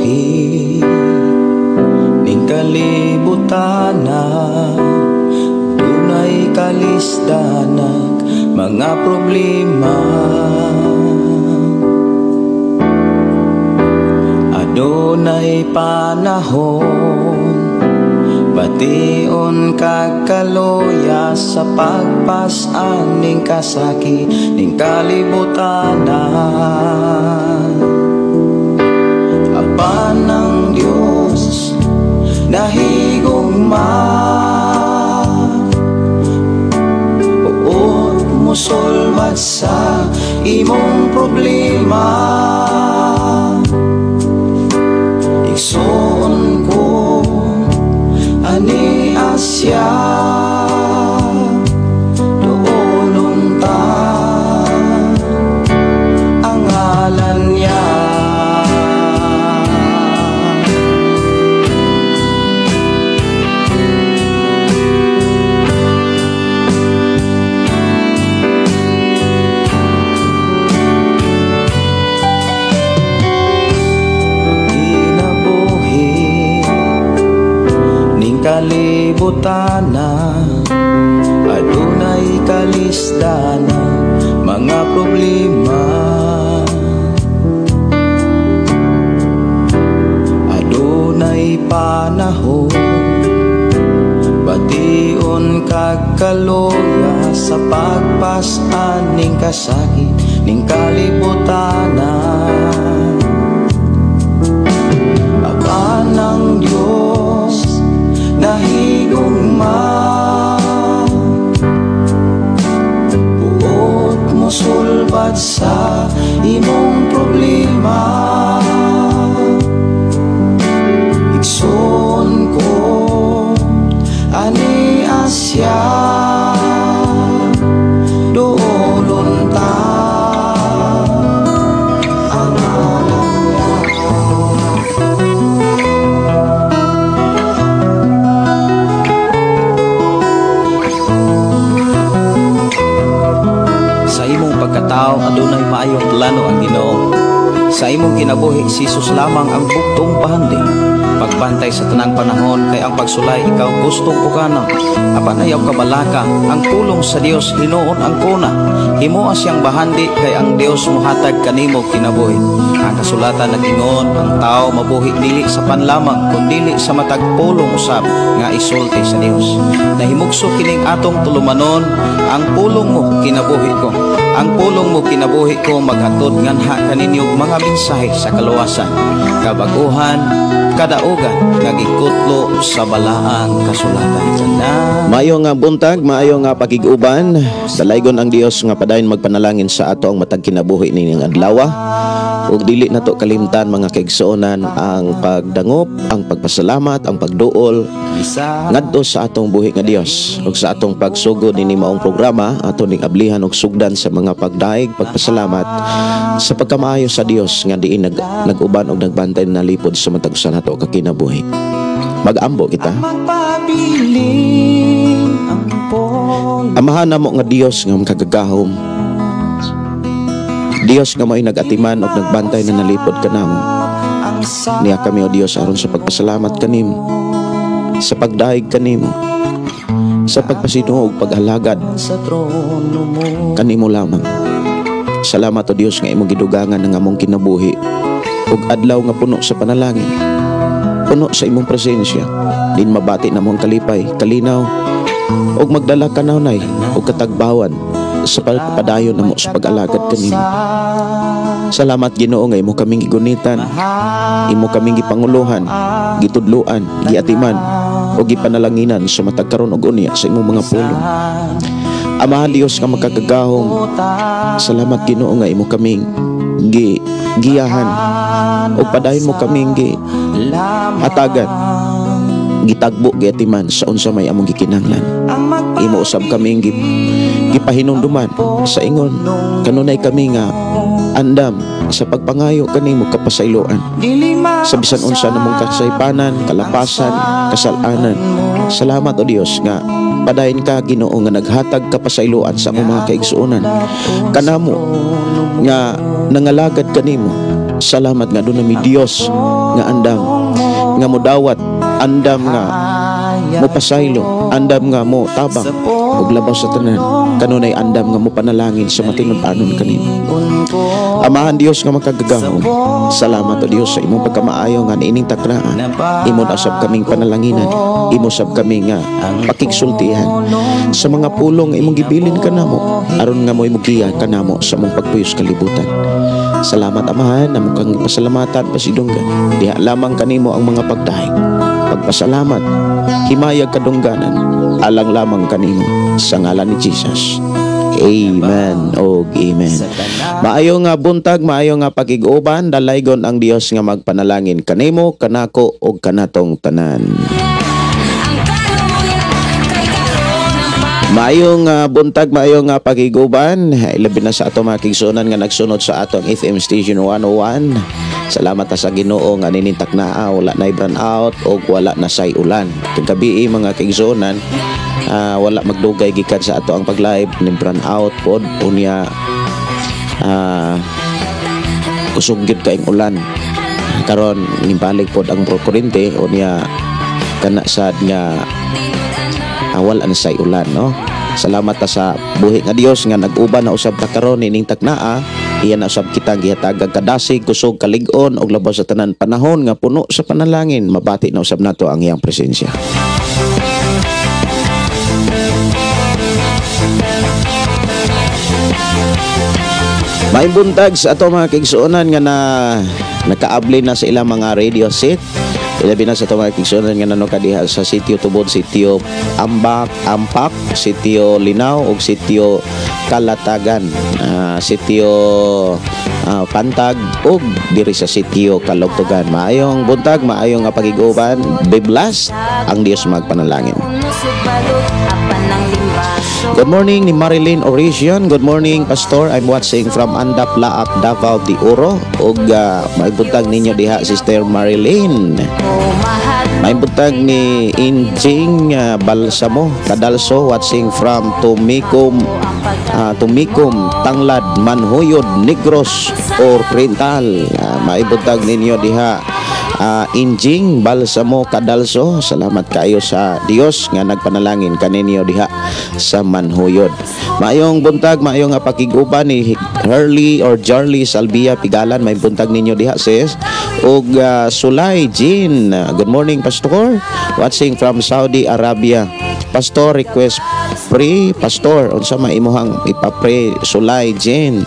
kinabuhi ning kalibutan dunay kalisdanak mga problema. Adunay panahon bation kagkaloya sa pagpasan ning kasaki ning kalibutan. Apan ng Diyos nahigugma, uot musulbad sa imong problema. Igsoon ko ani asya doolon ta ang ngalan niya. Kalibutana adunay kalisdana mga problema. Adunay panahon bation kagkaloya sa pagpasan ning kasakit ning kalibutana. Apan ng Diyos nahigugma, buot musulbad sa imong problema. Igsoon ko ani asya doolon ta ang ngalan niya. Pagkatao adunay maayong plano ang Ginoo. Sa imong kinabuhi si Jesus lamang ang bugtong pahandi. Pagbantay sa tanang panahon kay ang pagsulay ikaw gustong pukanon. Apan ayaw kabalaka ang tulong sa Dios hinuon ang kuna. Himoa siyang bahandi kay ang Dios mohatag kanimo kinabuhi. Ang kasulatan nag-ingon ang tao mabuhi dili sa panlamang kundi sa matag pulong usab nga isulti sa Dios. Nahimugso kining atong tulumanon ang pulong mo kinabuhi ko. Ang pulong mo kinabuhi ko maghatod nganha kaninyong mga mensahe sa kaluwasan, kabaguhan, kadaugan nga gikutlo sa balaang kasulatan. Maayo nga buntag, maayo nga pakiguban. Dalaygon ang Dios nga padayon magpanalangin sa ato ang matag kinabuhi nining adlaw. Ug dili nato kalimtan mga kaigsuonan ang pagdangop, ang pagpasalamat, ang pagduol ngadto sa atong buhi nga Dios. Ug sa atong pagsugod nini maong programa ato ning ablihan og sugdan sa mga pagdaig, pagpasalamat sa pagkamaayo sa Dios nga diin nag-uban og nagbantay na lipod sa matag usa nato ka kinabuhi. Mag-ambo kita. Amahan namo nga Dios nga makagagahom, Dios nga mo'y nag-atiman o nagbantay na nalipod ka namo. Niya kami o Dios aron sa pagpasalamat kanimo, sa pagdaig kanimo, sa pagpasinuog, paghalagad kanimo lamang. Salamat o Dios nga imong gidugangan ng among kinabuhi ug adlaw nga puno sa panalangin, puno sa imong presensya. Din mabati namong kalipay, kalinaw ug magdala kanawnay ug katagbawan sa pagpadayon namo sa pag-alagad kanimo. Salamat Ginoo nga imo kaming gigunitan, imo kaming gipanguluhan, gitudloan, giatiman o gipanalanginan sa matag karon og unya sa imong mga pulong. Amahan Dios nga makagagahom, salamat Ginoo nga imo kaming giyahan o padayon mo kaming hatagan, gitagbo giatiman sa unsa may among gikinahanglan. Imo usab kaming gipahinumduman sa ingon kanunay kami nga andam sa pagpangayo kanimo kapasayloan sa bisan unsa namong kasaypanan, kalapasan, kasalanan. Salamat o Dios nga padayon ka Ginoo nga naghatag kapasayloan sa among mga kaigsuonan kanamo nga nangalagad kanimo Salamat nga doon mi Dios nga andam nga mo dawat, andam nga mo pasaylo, andam nga mo tabang ug labaw sa tanan, kanunay andam nga mo panalangin sa matinud-anon kanimo. Amahan Dios nga makagagahom, salamat o Dios sa imong pagkamaayo nga niining taknaan, imo asab kaming panalanginan, imo sab kami nga pakigsultihan sa mga pulong nga imong gibilin kanamo, aron nga mo imugiya kanamo sa mong pagpuyos kalibutan. Salamat Amahan, amo kang pasalamatan pasidunggan, diha lamang kanimo ang mga pagdahig, pagpasalamat, himayag kadungganan, alang lamang kanimo sa ngalan ni Jesus. Amen o amen. Maayo nga buntag, maayo nga pakiguban, dalaygon ang Dios nga magpanalangin kanimo, kanako ug kanatong tanan. Maayong buntag, maayong pakiguban, ilabi na sa ato mga kigsunan nga nagsunod sa atong FM Station 101. Salamat sa Ginoo nga ninintak na wala na i-burn out o wala na say ulan. Kung gabi mga kigsunan, wala magdugay gikan sa ato ang pag-live ni burn out pod unya kusog gyud kaing ulan. Karon nimbalik pod ang kurente unya kana sad nga awal an say ulan, no? Salamat ta sa buhi nga Dios nga nag-uban na usab ta karon nining taknaa, iya na usab kitang gihatagag kadasig, kusog, kalig-on og labaw sa tanan panahon nga puno sa panalangin, mabati na usab nato ang iyang presensya. May buntag sa ato mga kigsuonan nga nakaabli na sa ilang mga radio set. Ilabi na sa ito mga kigsuonan nga nanukadiha sa sitio Tubod, sitio Ampak, sitio Linaw ug sitio Kalatagan, sitio Pantag ug diri sa sitio Kalugtugan. Maayong buntag, maayong pagiguban, biblas ang Dios magpanalangin. Good morning ni Marilyn Orisian. Good morning Pastor. I'm watching from Andap Laak, Davao de Oro. Ug may buntag ninyo diha Sister Marilyn. May buntag ni Injing Balsamo Kadalso, watching from Tumikum, Tanglad, Manhuyod, Negros Oriental. May buntag ninyo diha Injing Balsamo Kadalso. Salamat kayo sa Dios nga nagpanalangin kaninyo diha sa Manhuyod. Maayong buntag, maayong pakiguban ni Hurley or Jarly Salvia Pigalan. May buntag ninyo diha sis. Og Sulay Jean. Good morning Pastor. Watching from Saudi Arabia. Pastor, request pray Pastor. Unsa maimuhang ipapray Sulay Jean?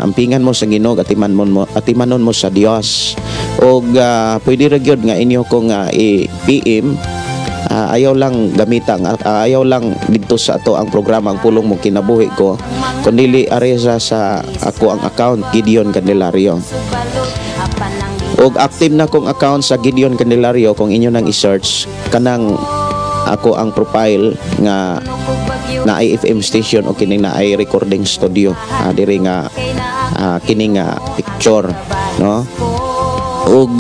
Ampingan mo sa Ginoo, atimanon mo sa Dios. Og pwede ra gyud nga inyo kung i-PM, ayaw lang gamitang ayaw lang dito sa ato ang programa ang pulong mo kinabuhi ko, kundi aresa sa ako ang account Gideon Candelario. Og active na kong account sa Gideon Candelario. Kung inyo nang i-search kanang ako ang profile nga na IFM station o kining na ay recording studio, diri nga kining picture, no? Ug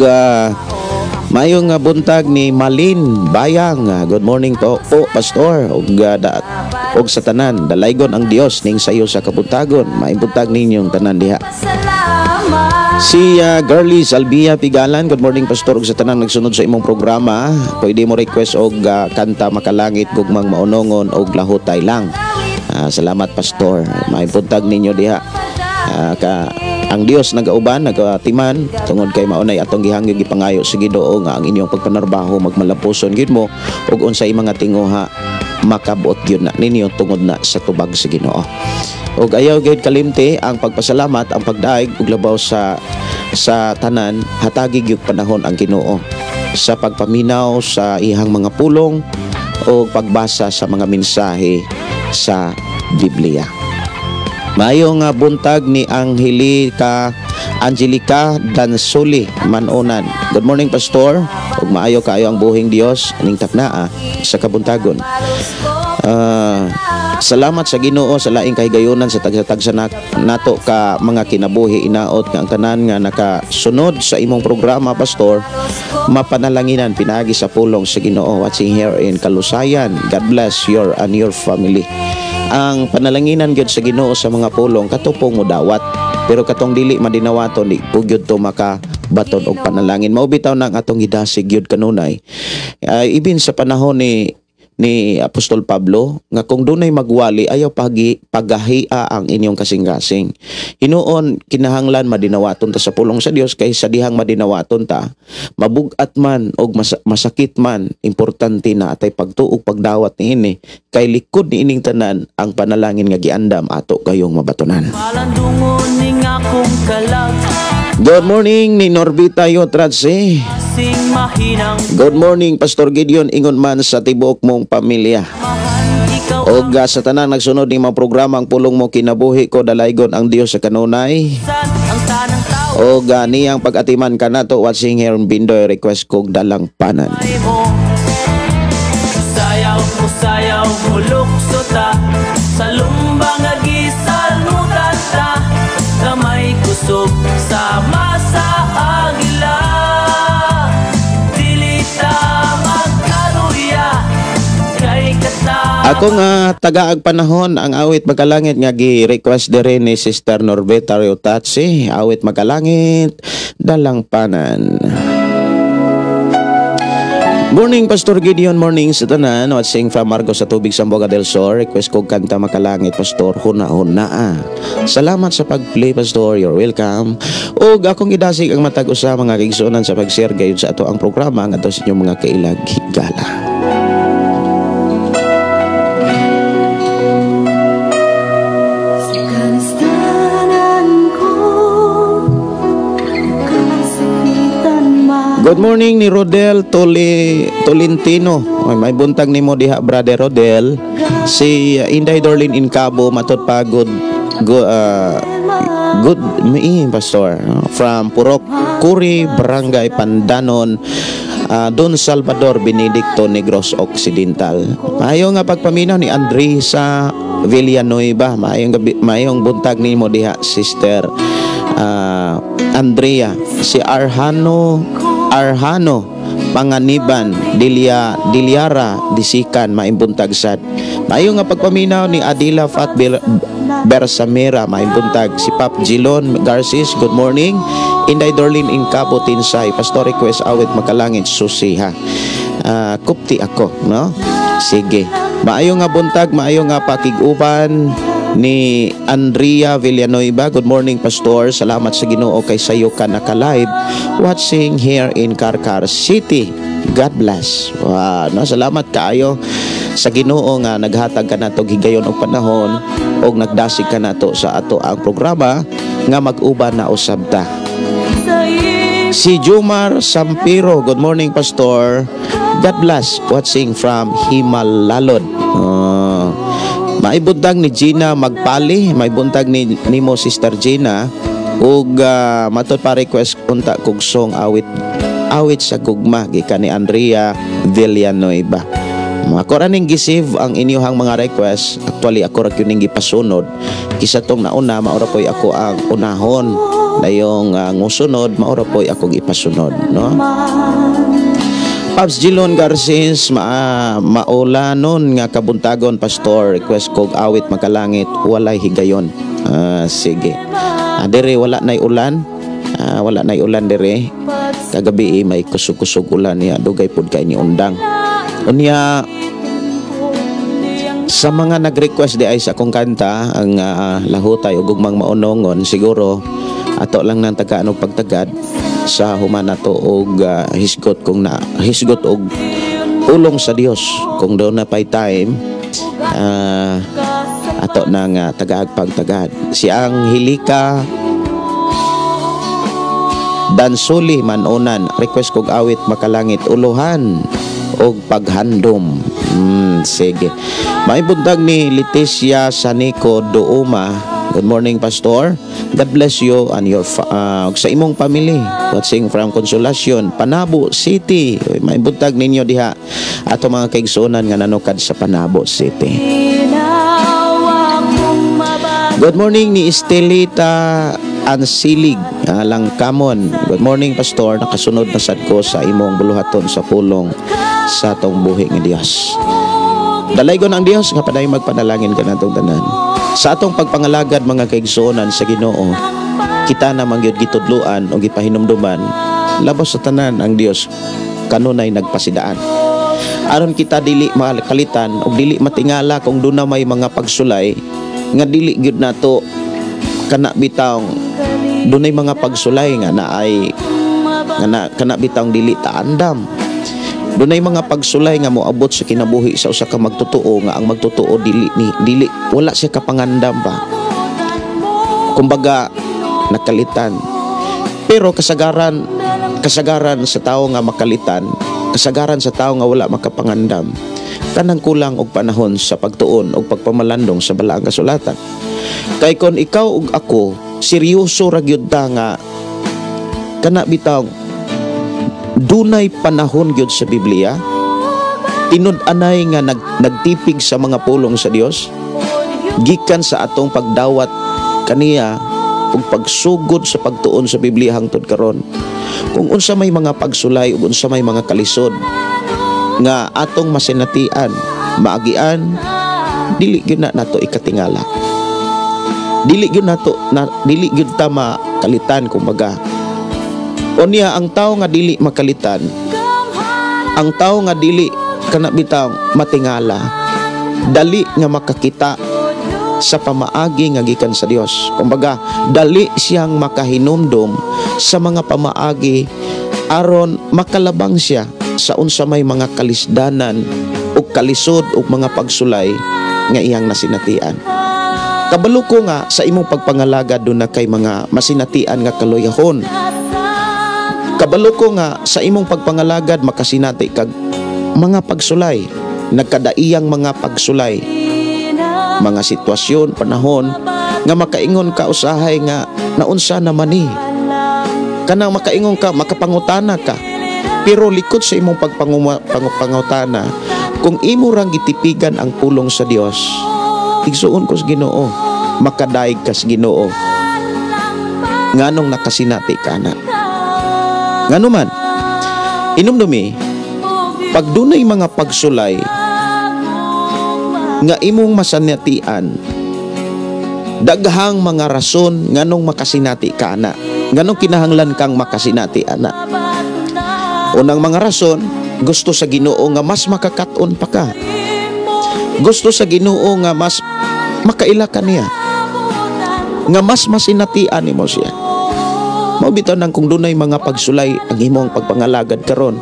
mayong buntag ni Malin Bayang. Good morning po Pastor. Ug sa tanan dalaygon ang Dios ning sayo sa kabuntagon. Maayong buntag ninyong tanan diha. Si Girly Salvia Pigalan. Good morning Pastor. Ug sa tanan nagsunod sa imong programa, pwede mo request og kanta Makalangit, Gugmang Maunongon og Lahutay lang. Salamat Pastor. Maayong buntag ninyo diha. Ang Dios nagauban, nagatiman tungod kay maunay atong gihangyo gipangayo sa Ginoo nga ang inyong pagpanarbaho magmalapuson gyud mo ug unsay mga tinguha makabuot gyud na ninyo tungod na sa tubag sa Ginoo. Ug ayaw gyud kalimti ang pagpasalamat, ang pagdaig ug labaw sa tanan, hatagi gyud panahon ang Ginoo sa pagpaminaw sa ihang mga pulong o pagbasa sa mga mensahe sa Biblia. Mayong buntag ni Angelica Dansuli Manunan. Good morning Pastor. Ug maayo kaayo ang buhing Dios ning taknaa sa kabuntagon. Salamat sa Ginoo sa laing kahigayunan sa tagsa nato ka mga kinabuhi. Inaot nga ang tanan nga nakasunod sa imong programa Pastor, mapanalanginan pinagi sa pulong sa Ginoo. Watching here in Kalusayan. God bless your and your family. Ang panalanginan gyud sa Ginoo sa mga pulong katupong mo dawat. Pero katong dili madinawaton, di pugyod to makabaton og panalangin. Mao bitaw na ang atong gidasig gyud kanunay. Ibin sa panahon ni Apostol Pablo nga kung dunay magwali ayaw pagahia ang inyong kasing-kasing. Hinuon kinahanglan madinawaton ta sa pulong sa Dios kay sa dihang madinawaton ta mabugat man og masakit man, importante na atay pagtuog pagdawat niini kay likod ni ining tanan ang panalangin nga giandam ato kayong mabatonan. Malandungon ning akong kalag. Good morning ni Norbita Yotratse. Sing mahinang Good morning Pastor Gideon, ingon man sa tibuok mong pamilya. mahan ikaw Og sa tanang nagsunod ni mga programang pulong mo kinabuhi ko dalaygon ang Dios sa kanunay. ang tanang tao Og niyang pag-atiman ka nato watching here in Bindoy request kog dalang panan. mo. Sayaw mo lukso ta sa lumbang nga gisalmutan ta. Kamay kusog sama sa agila. Dili ta magkaluya kay kata. Ako nga tagaag panahon ang awit magkalangit nga gi-request dire ni Sister Norbeta Riotatsi, awit magkalangit dalang panan. Morning Pastor Gideon, morning sa tanan, watching from Marcos sa Tubig Sambuanga del Sur. Request kog kanta makalangit Pastor, huna-huna. Salamat sa pag-play Pastor, you're welcome. Og akong gidasig ang matag usa mga kaigsuonan sa pag-share gayud sa ato ang programa nga ato sa inyong mga kailag higala. Good morning ni Rodel Tolentino. May buntag nimo diha brother Rodel. Si Inday Dorlin in Cabo matud pa good me pastor from Purok Kuri Barangay Pandanon. Don Salvador Benedicto Negros Occidental. Maayo nga pagpaminaw ni Andresa Villanueva. Maayong buntag nimo diha sister Andrea. Si Arhano Panganiban Dilyara Disikan maimbuntag sad. Mayo nga pagpaminaw ni Adila Fat Bersamera maimbuntag. Si Pap Gilon Garcis, good morning. Inday Dorlin in Cabo Tinsay, pastor request awit makalangit susiha. Kupti ako, no? Sige. Maayo nga buntag, maayo nga pakiguban ni Andrea Villanueva. Good morning Pastor, salamat sa Ginoo kay sayo ka naka-live watching here in Carcar City. God bless. Wow, no, salamat kaayo sa Ginoo nga naghatag ka nato higayon og panahon og nagdasig ka nato sa ato ang programa nga mag-uban na usab ta. Si Jumar Sampiro, good morning Pastor. God bless, watching from Himalalod. Maibuntag ni Gina Magpali, may buntag ni nimo Sister Gina ug matud pa request unta kog song awit sa gugma gikan ni Andrea Villanueva. Ako ra ning gisave ang inyong mga request. Actually ako ra gyud ning gipasunod. Kisa tong nauna maura poy ako ang unahon. Dayong ngusunod maura poy ako gipasunod, no? Paps Gilon Garcis maulanon nga kabuntagon Pastor, request kog awit makalangit walay higayon. Sige. Dire wala nay ulan. Wala nay ulan dire. Kagabi may kusog-kusog ulan niya dugay pud kay ni undang. Unya sa mga nag-request di ay sa akong kanta ang lahutay ug gugmang maunongon, siguro ato lang nang tagaanog pagtagad sa human nato og hisgot kung na hisgot og ulong sa Dios kung daw na pay time ato nang tagaag pagtagad. Si ang Hilika Dansuli Manunan, request kog awit makalangit uluhan og paghandom. Sige. May buntag ni Leticia Sanico Douma. Good morning Pastor. God bless you and your sa imong family. Watching from Consolacion, Panabo City. May buntag ninyo diha ato mga kaigsuonan nga nanukad sa Panabo City. Good morning ni Estelita Ansilig Langkamon. Good morning Pastor. Nakasunod na sad ko sa imong buluhaton sa pulong sa atong buhi nga Dios. Dalaygon ang Dios nga paday magpanalangin ka natong tanan. Sa atong pagpangalagad mga kaigsuonan sa Ginoo, kita na mangyod gitudluan o gipahinumduman labas sa tanan ang Dios kanunay nagpasidaan. Aron kita dili makalitan o dili matingala kung doon na may mga pagsulay nga dili gyud nato kana bitawng dunay mga pagsulay nga naay kana bitawng dili ta andam. Dunay mga pagsulay nga moabot sa kinabuhi sa usa ka magtotoo nga ang magtotoo dili wala siya kapangandam ba. Kumbaga nakalitan. Pero kasagaran sa tao nga makalitan, kasagaran sa tao nga wala makapangandam, tanang kulang og panahon sa pagtuon og pagpamalandong sa balaang kasulatan. Kay kon ikaw ug ako seryoso ra gyud ta nga kana bitaw dunay panahon gyud sa Biblia, tinud-anay nga nagtipig sa mga pulong sa Dios gikan sa atong pagdawat kaniya ug pagsugod sa pagtuon sa Biblia hangtod karon. Kung unsa may mga pagsulay ug unsa may mga kalisod nga atong masinatian, maagian, dili gyud na nato ikatingala. Dili gyud ta makalitan kumbaga. Unya ang tao nga dili makalitan, ang tao nga dili kana bitaw matingala, dali nga makakita sa pamaagi nga gikan sa Dios. Kumbaga, dali siyang makahinumdum sa mga pamaagi aron makalabang siya sa unsa may mga kalisdanan o kalisod o mga pagsulay nga iyang nasinatian. Kabalo ko nga sa imong pagpangalagad doon na kay mga masinatian nga kaloyahon. Kabalo ko nga sa imong pagpangalagad makasinati kag mga pagsulay, nagkadaiyang mga pagsulay, mga sitwasyon, panahon nga makaingon ka usahay nga naunsa naman ni. Kanang makaingon ka, makapangutana ka. Pero likod sa imong pagpangutana, kung imo rang gitipigan ang pulong sa Dios, igsuon ko sa Ginoo, makadaig ka sa Ginoo. Nganong nakasinati ka na. Ngano man, inumdumi, pag dunay mga pagsulay nga imong masanatian, daghang mga rason nganong makasinati ka na, nganong kinahanglan kang makasinati ana. Unang mga rason, gusto sa Ginoo nga mas makakaton pa ka. Gusto sa Ginoo nga mas makaila ka niya, nga mas masinatian nimo siya. Mabitaw nang kung dunay mga pagsulay ang imong pagpangalagad karon,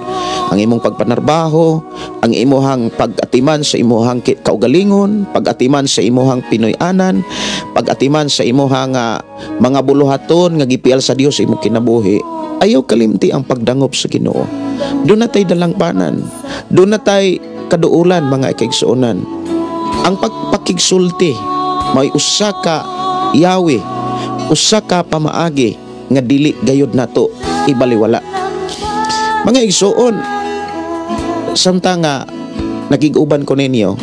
ang imong pagpanarbaho, ang imuhang pag-atiman sa imuhang kaugalingon, pag-atiman sa imuhang Pinoy-anan, pag-atiman sa imuhang mga buluhaton nga gipial sa Dios imong kinabuhi, ayaw kalimti ang pagdangop sa Ginoo. Doon na tay dalangpanan, doon na tay kaduulan mga ikaigsuonan. Ang pagpakigsulti may usa ka yawi, usa ka pamaagi nga dili gayud nato ibaliwala. Mga igsuon, samtang nga nagiguban ko ninyo,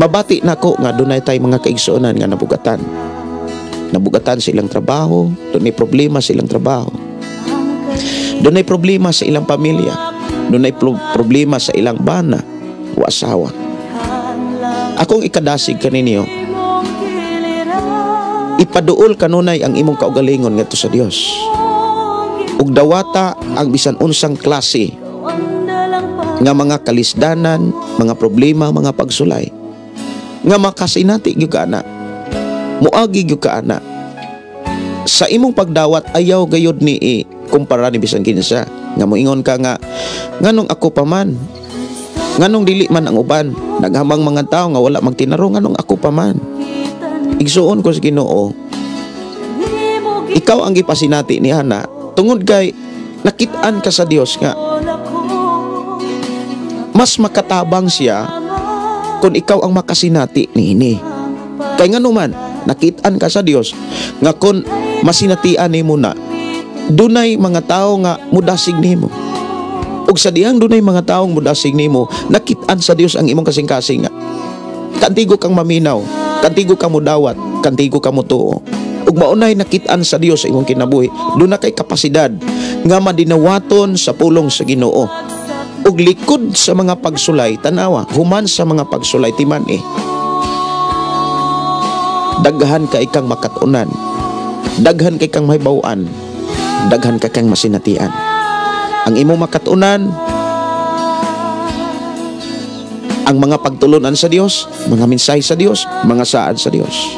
mabati nako nga dunay tay mga kaigsuonan nga nabugatan sa ilang trabaho, dunay problema sa ilang trabaho, dunay problema sa ilang pamilya, dunay problema sa ilang bana o asawa. Akong ikadasig kaninyo, ipaduol kanunay ang imong kaugalingon ngadto sa Dios. Ug dawata ang bisan unsang klase nga mga kalisdanan, mga problema, mga pagsulay nga makasinati gyud ka ana. Muagi gyud ka ana. Sa imong pagdawat ayaw gayud ni kumpara ni bisan kinsa nga moingon ka nga nganong ako pa man, nganong dili man ang uban, naghamang mga tao nga wala magtinaro, nganong ako pa man. Igsuon ko sa Ginoo, ikaw ang gipasinati ni ana tungod kay nakit-an ka sa Dios nga mas makatabang siya kung ikaw ang makasinati niini. Kay ngano man nakit-an ka sa Dios nga kun masinatian nimo na dunay mga tao nga mudasig nimo. Ug sa dihang dunay mga taong mudasig nimo, nakit-an sa Dios ang imong kasing-kasing nga kantigo kang maminaw, kantigo kang mudawat, kantigo kang mutuo. Ug maunay nakit-an sa Dios sa imong kinabuhi, doon na kay kapasidad nga madinawaton sa pulong sa Ginoo. Ug likod sa mga pagsulay, tanawa, human sa mga pagsulay timan daghan ka ikang makatunan. Daghan kay kang mahibaw-an, daghan ka kang masinatian. Ang imo makatunan, ang mga pagtulunan sa Dios, mga mensahe sa Dios, mga saad sa Dios.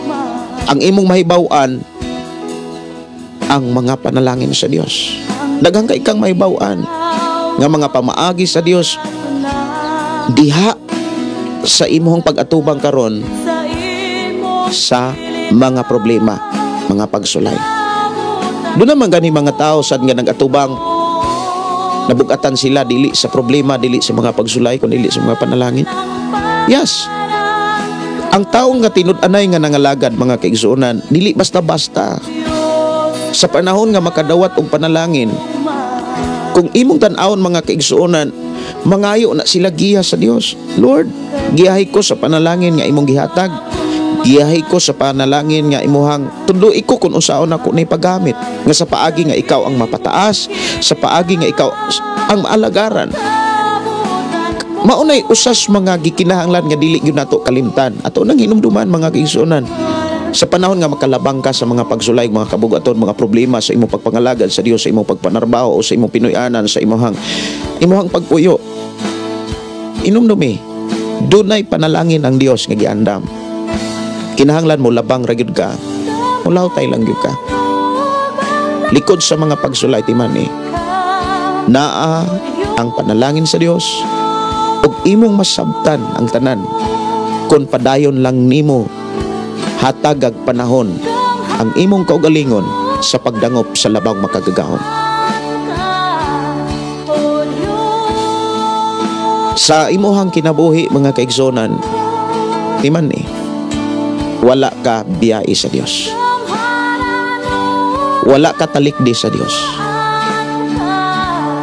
Ang imong mahibaw-an, ang mga panalangin sa Dios. Daghan kay kang mahibaw-an nga mga pamaagi sa Dios diha sa imong pag-atubang karon sa mga problema, mga pagsulay. Doon naman gani mga tao sad nga nag-atubang, nabugatan sila dili sa problema, dili sa mga pagsulay, kundi dili sa mga panalangin. Yes. Ang taong nga tinud-anay nga nangalagad, mga kaigsuonan, dili basta-basta. Sa panahon nga makadawat og panalangin, kung imong tan-awon mga kaigsuonan, mangayo na sila giya sa Dios. Lord, giyahay ko sa panalangin nga imong gihatag. Giyahay ko sa panalangin nga imuhang tuloy ko kung unsaon ako na ipagamit. Nga sa paagi nga ikaw ang mapataas, sa paagi nga ikaw ang maalagaran. Maunay usas mga gikinahanglan nga dili gyud nato kalimtan. Ato nang hinumduman mga kaigsuonan. Sa panahon nga makalabang ka sa mga pagsulay, mga kabugaton, mga problema sa imong pagpangalagad sa Dios, sa imong pagpanarbaho o sa imong pinuy-anan, sa imong pagpuyo. Inumdumi, dunay panalangin ang Dios nga giandam. Kinahanglan mo labang ra gyud ka, mulawtay lang gyud ka. Likod sa mga pagsulay timan naa ang panalangin sa Dios ug imong masabtan ang tanan kun padayon lang nimo hatagag panahon ang imong kaugalingon sa pagdangop sa labang makagagahom. Sa imuhang kinabuhi mga kaigsonan, timan wala ka biyai sa Dios. Wala ka talikdi sa Dios.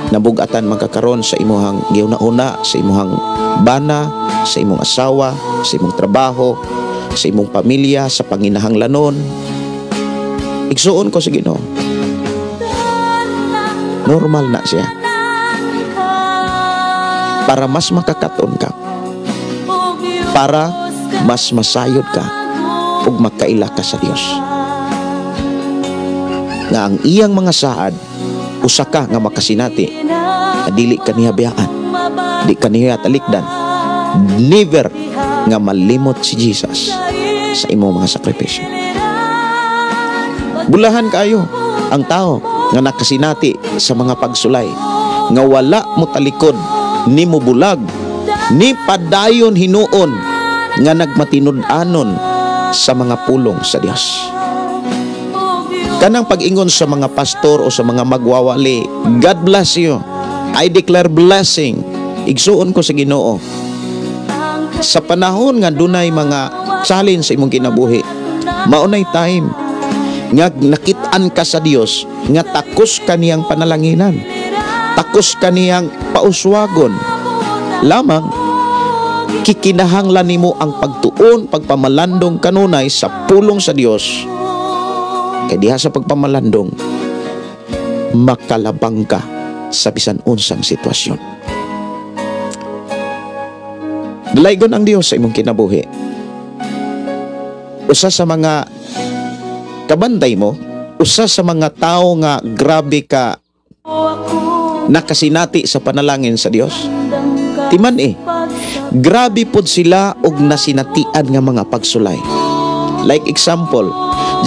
Nabugatan magkakaroon sa imuhang giuna-una, sa imuhang bana, sa imong asawa, sa imong trabaho, sa imong pamilya, sa panginahanglanon. Igsuon ko sa Ginoo, normal na siya para mas makakaton ka, para mas masayod ka ug makaila ka sa Dios. Nga ang iyang mga saad usa ka nga makasinati na dili ka niya biyaan, di ka niya talikdan, never nga malimot si Jesus sa imong mga sakripisyo. Bulahan kayo ang tao nga nakasinati sa mga pagsulay, nga wala mo talikod, ni mo bulag, ni padayon hinuon nga nagmatinud-anon sa mga pulong sa Dios. Kanang pag-ingon sa mga pastor o sa mga magwawali, God bless you, I declare blessing. Igsuon ko sa Ginoo, sa panahon nga dunay mga challenge sa imong kinabuhi, maunay time nga nakit-an ka sa Dios, nga takos ka niyang panalanginan, takos ka niyang pauswagon. Lamang kikinahanglan nimo ang pagtuon, pagpamalandong kanunay sa pulong sa Dios. Kay diha sa pagpamalandong, makalabang ka sa bisan unsang sitwasyon. Dalaygon ang Dios sa imong kinabuhi. Usa sa mga kabantay mo, usa sa mga tao nga grabe ka nakasinati sa panalangin sa Dios, timan grabe pod sila og nasinatian nga mga pagsulay. Like example,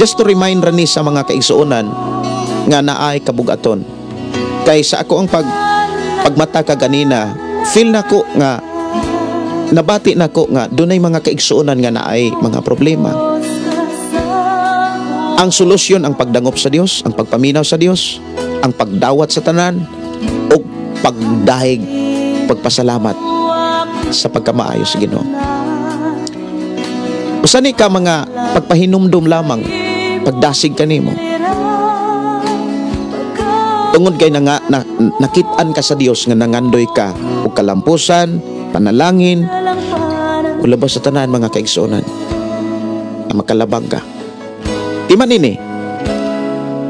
just to remind rani sa mga kaigsuonan nga naay kabugaton. Kay sa ako ang pagmata ka ganina, feel nako nga nabati nako nga dunay mga kaigsuonan nga naay mga problema. Ang solusyon ang pagdangop sa Dios, ang pagpaminaw sa Dios, ang pagdawat sa tanan o pagdahig, pagpasalamat sa pagkamaayo sa Ginoo. Usani ka mga pagpahinumdum lamang, pagdasig kanimo. Tungod kay nakit-an ka sa Dios nga nangandoy ka og kalampusan, panalangin, ulabas sa tanan mga kaigsuonan, ang makalabang ka. Timan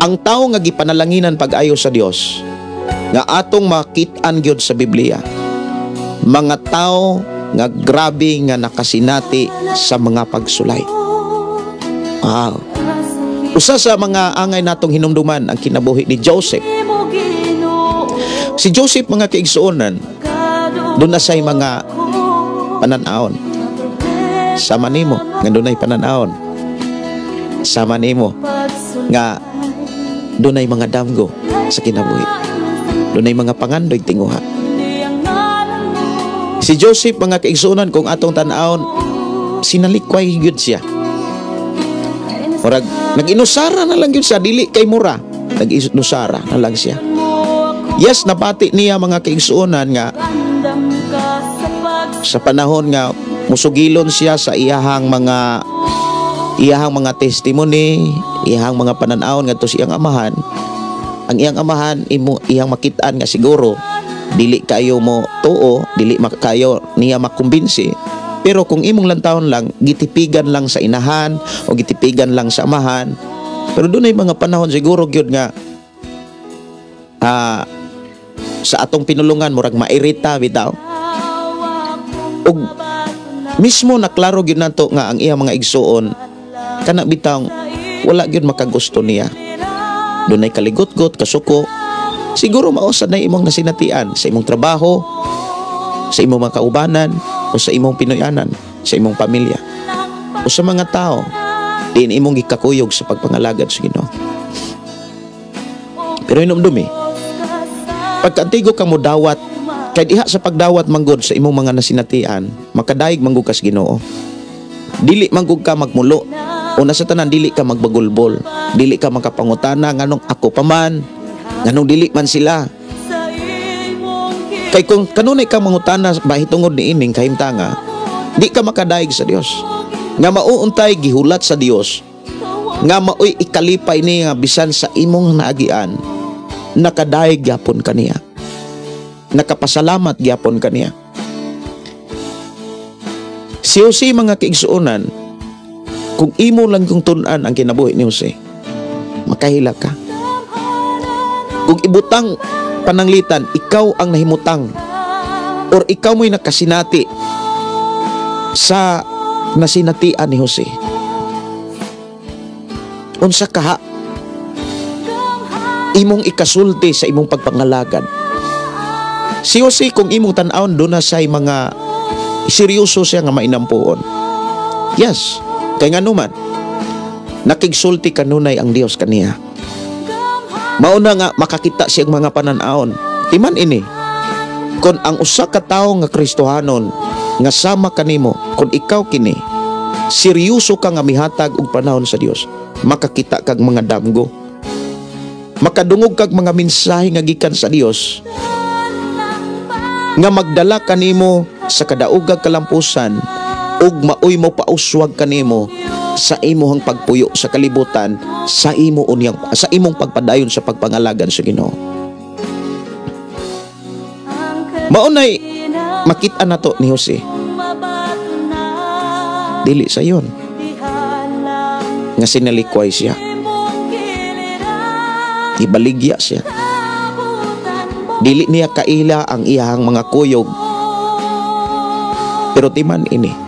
ang tao nga gipanalanginan pag-ayo sa Dios, nga atong makit-an gyud sa Biblia, mga tao nga grabe nga nakasinati sa mga pagsulay. Wow. Usa sa mga angay natong hinumduman ang kinabuhi ni Joseph. Si Joseph, mga kaigsuonan, doon na say mga pananaon. Sama nimo nga doon ay pananaon. Sama nimo nga doon ay mga damgo sa kinabuhi. Doon ay mga pangandoy tinguha. Si Joseph, mga kaigsuonan, kung atong tanawon, sinalikway gyud siya. Murag nag-inusara na lang yun siya, dili kay mura. Nag-inusara na lang siya. Yes, napati niya, mga kaigsuonan, nga sa panahon nga musugilon siya sa iyahang mga testimony, iyahang mga pananawon ngadto sa iyang amahan. Ang iyang amahan iyang makitaan nga siguro dili kayo mo tuo, dili kayo niya makumbinsi. Pero kung imong lantawon lang, gitipigan lang sa inahan o gitipigan lang sa amahan. Pero doon ay mga panahon siguro gyud nga sa atong pinulungan murag mairita bitaw. Og mismo naklaro gyud nato nga ang iyang mga igsuon kana bitaw wala gyud makagusto niya. Doon ay kaligot-got, kasuko. Siguro mausad na imong nasinatian sa imong trabaho, sa imong mga kaubanan, o sa imong Pinoyanan, sa imong pamilya, o sa mga tao din imong gikakuyog sa pagpangalagad sa Ginoo. Pero inumdumi, pagkaantigo ka mo dawat, kay diha sa pagdawat manggod sa imong mga nasinatian, makadaig manggod ka sa Ginoo. Dili manggod ka magmulo, o nasa tanan dili ka magbagulbol, dili ka makapangutana nganong ako pa man, nganong dili man sila. Kay kung kanunay ka mangutana bahitungod ni ining kahimtanga, di ka makadaig sa Dios. Nga mauuntay gihulat sa Dios, nga maoy ikalipay niya bisan sa imong naagian, nakadaig gyapon kaniya, nakapasalamat gyapon kaniya. Si Jose, mga kaigsuonan, kung imo lang kung tunan ang kinabuhi ni Jose, makahila ka. Kung ibutang pananglitan, ikaw ang nahimutang or ikaw mo'y nakasinati sa nasinatian ni Jose, unsa kaha imong ikasulti sa imong pagpangalagan. Si Jose, kung imong tan-awon, doon na say mga seryoso siya nga mainampuon. Yes, kay nga numan nakigsulti kanunay ang Dios kaniya. Mauna nga makakita siyang mga pananaon. Timan ini, kung ang usa ka tawo nga Kristohanon nga sama kanimo, kung ikaw kini seryoso ka nga mihatag og panahon sa Dios, makakita kag mga damgo, makadungog kag mga mensahe nga gikan sa Dios nga magdala kanimo sa kadaugag kalampusan ug maoy mo pauswag kanimo sa imong pagpuyo sa kalibutan, sa imong pagpadayon sa pagpangalagan sa Ginoo. Maunay makita nato ni Jose, dili sa yon nga sinalikway siya, ibaligya siya, dili niya kaila ang iyang mga kuyog. Pero timan ini,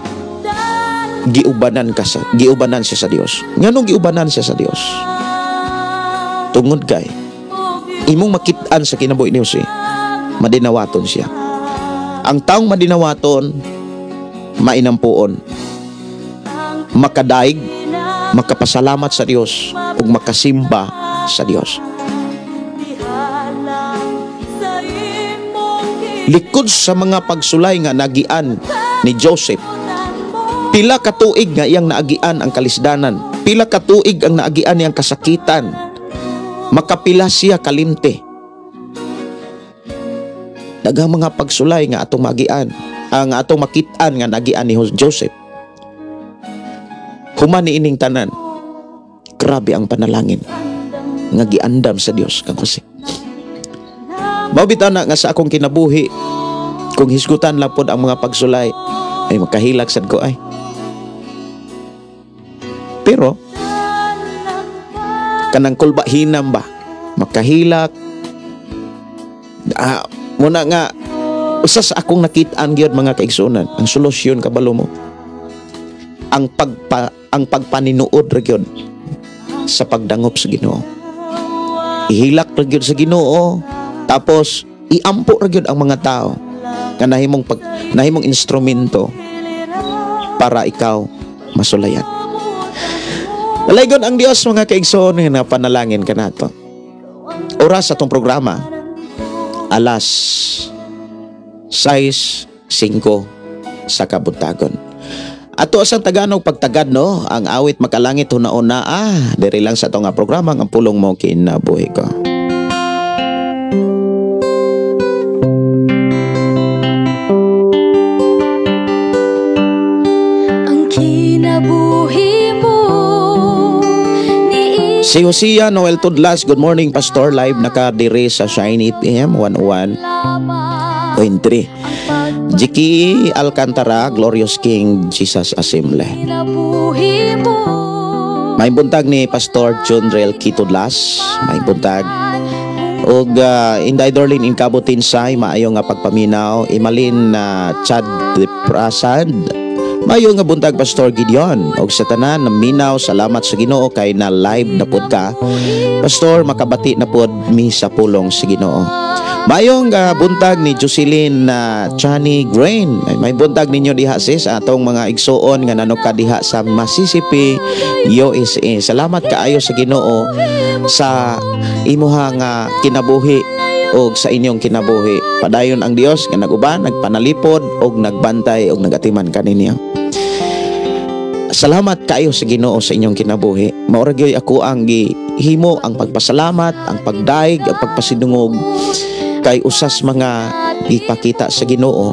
giubanan siya sa Dios. Nganong giubanan siya sa Dios? Tungod kay imong makitaan sa kinabuhi ni Jose, madinawaton siya. Ang taong madinawaton, mainampuon, makadaig, makapasalamat sa Dios ug makasimba sa Dios. Likod sa mga pagsulay nga nagian ni Joseph, pila ka tuig nga iyang naagian ang kalisdanan, pila ka tuig ang naagian niyang kasakitan, makapila siya kalimte. Daghang mga pagsulay nga atong magian, ang atong makitaan nga nagian ni Joseph. Human ni ining tanan, grabe ang panalangin nga giandam sa Dios kang Jose. Mabita na nga sa akong kinabuhi, kung hisgutan lang po ang mga pagsulay, ay makahilag sad ko ay. Pero kanang kulba hinam ba, makahilak. Muna nga usa sa akong nakitaan gyud, mga kaigsunan, ang solusyon kabalo mo, ang pagpaninuod ra gyud sa pagdangop sa Ginoo. Ihilak ra gyud sa Ginoo, tapos iampo ra gyud ang mga tao nga nahimong instrumento para ikaw masulayan. Dalaygon ang Dios mga kaigsoon nga panalangin kanato. Oras sa atong programa alas 6:05 sa kabuntagon. Ato asang Tagalog pagtagad no, ang awit makalangit hunaon na diri lang sa atong programa ang pulong mo kinabuhi ko. Ang kinabuhi mo ni Si Hosea Noel Tudlas, good morning Pastor, live nakadiri sa Shine FM 101.3. Jiki Alcantara, Glorious King Jesus Assembly. kinabuhi mo. May buntag ni Pastor John Rel Kitudlas, may buntag. Og Inday Dorlin Inkabutin say maayo nga pagpaminaw, imalin na Chad de Prasad. Mayo nga buntag Pastor Gideon og sa tanan na minaw, salamat sa Ginoo kay na live na pod ka. Pastor makabati na pod mi sa pulong sa Ginoo. Mayong buntag ni Jocelyn Chani Grain. May buntag ninyo diha sis atong mga igsuon nga nanuka diha sa Mississippi, USA. Salamat kaayo sa Ginoo sa imuha nga kinabuhi og sa inyong kinabuhi. Padayon ang Dios nga naguban, nagpanalipod og nagbantay og nagatiman kaninyo. Salamat kayo sa Ginoo sa inyong kinabuhi. Mao ra gyud ako ang gihimo ang pagpasalamat, ang pagdaig, ang pagpasidungog kay usas mga ipakita sa Ginoo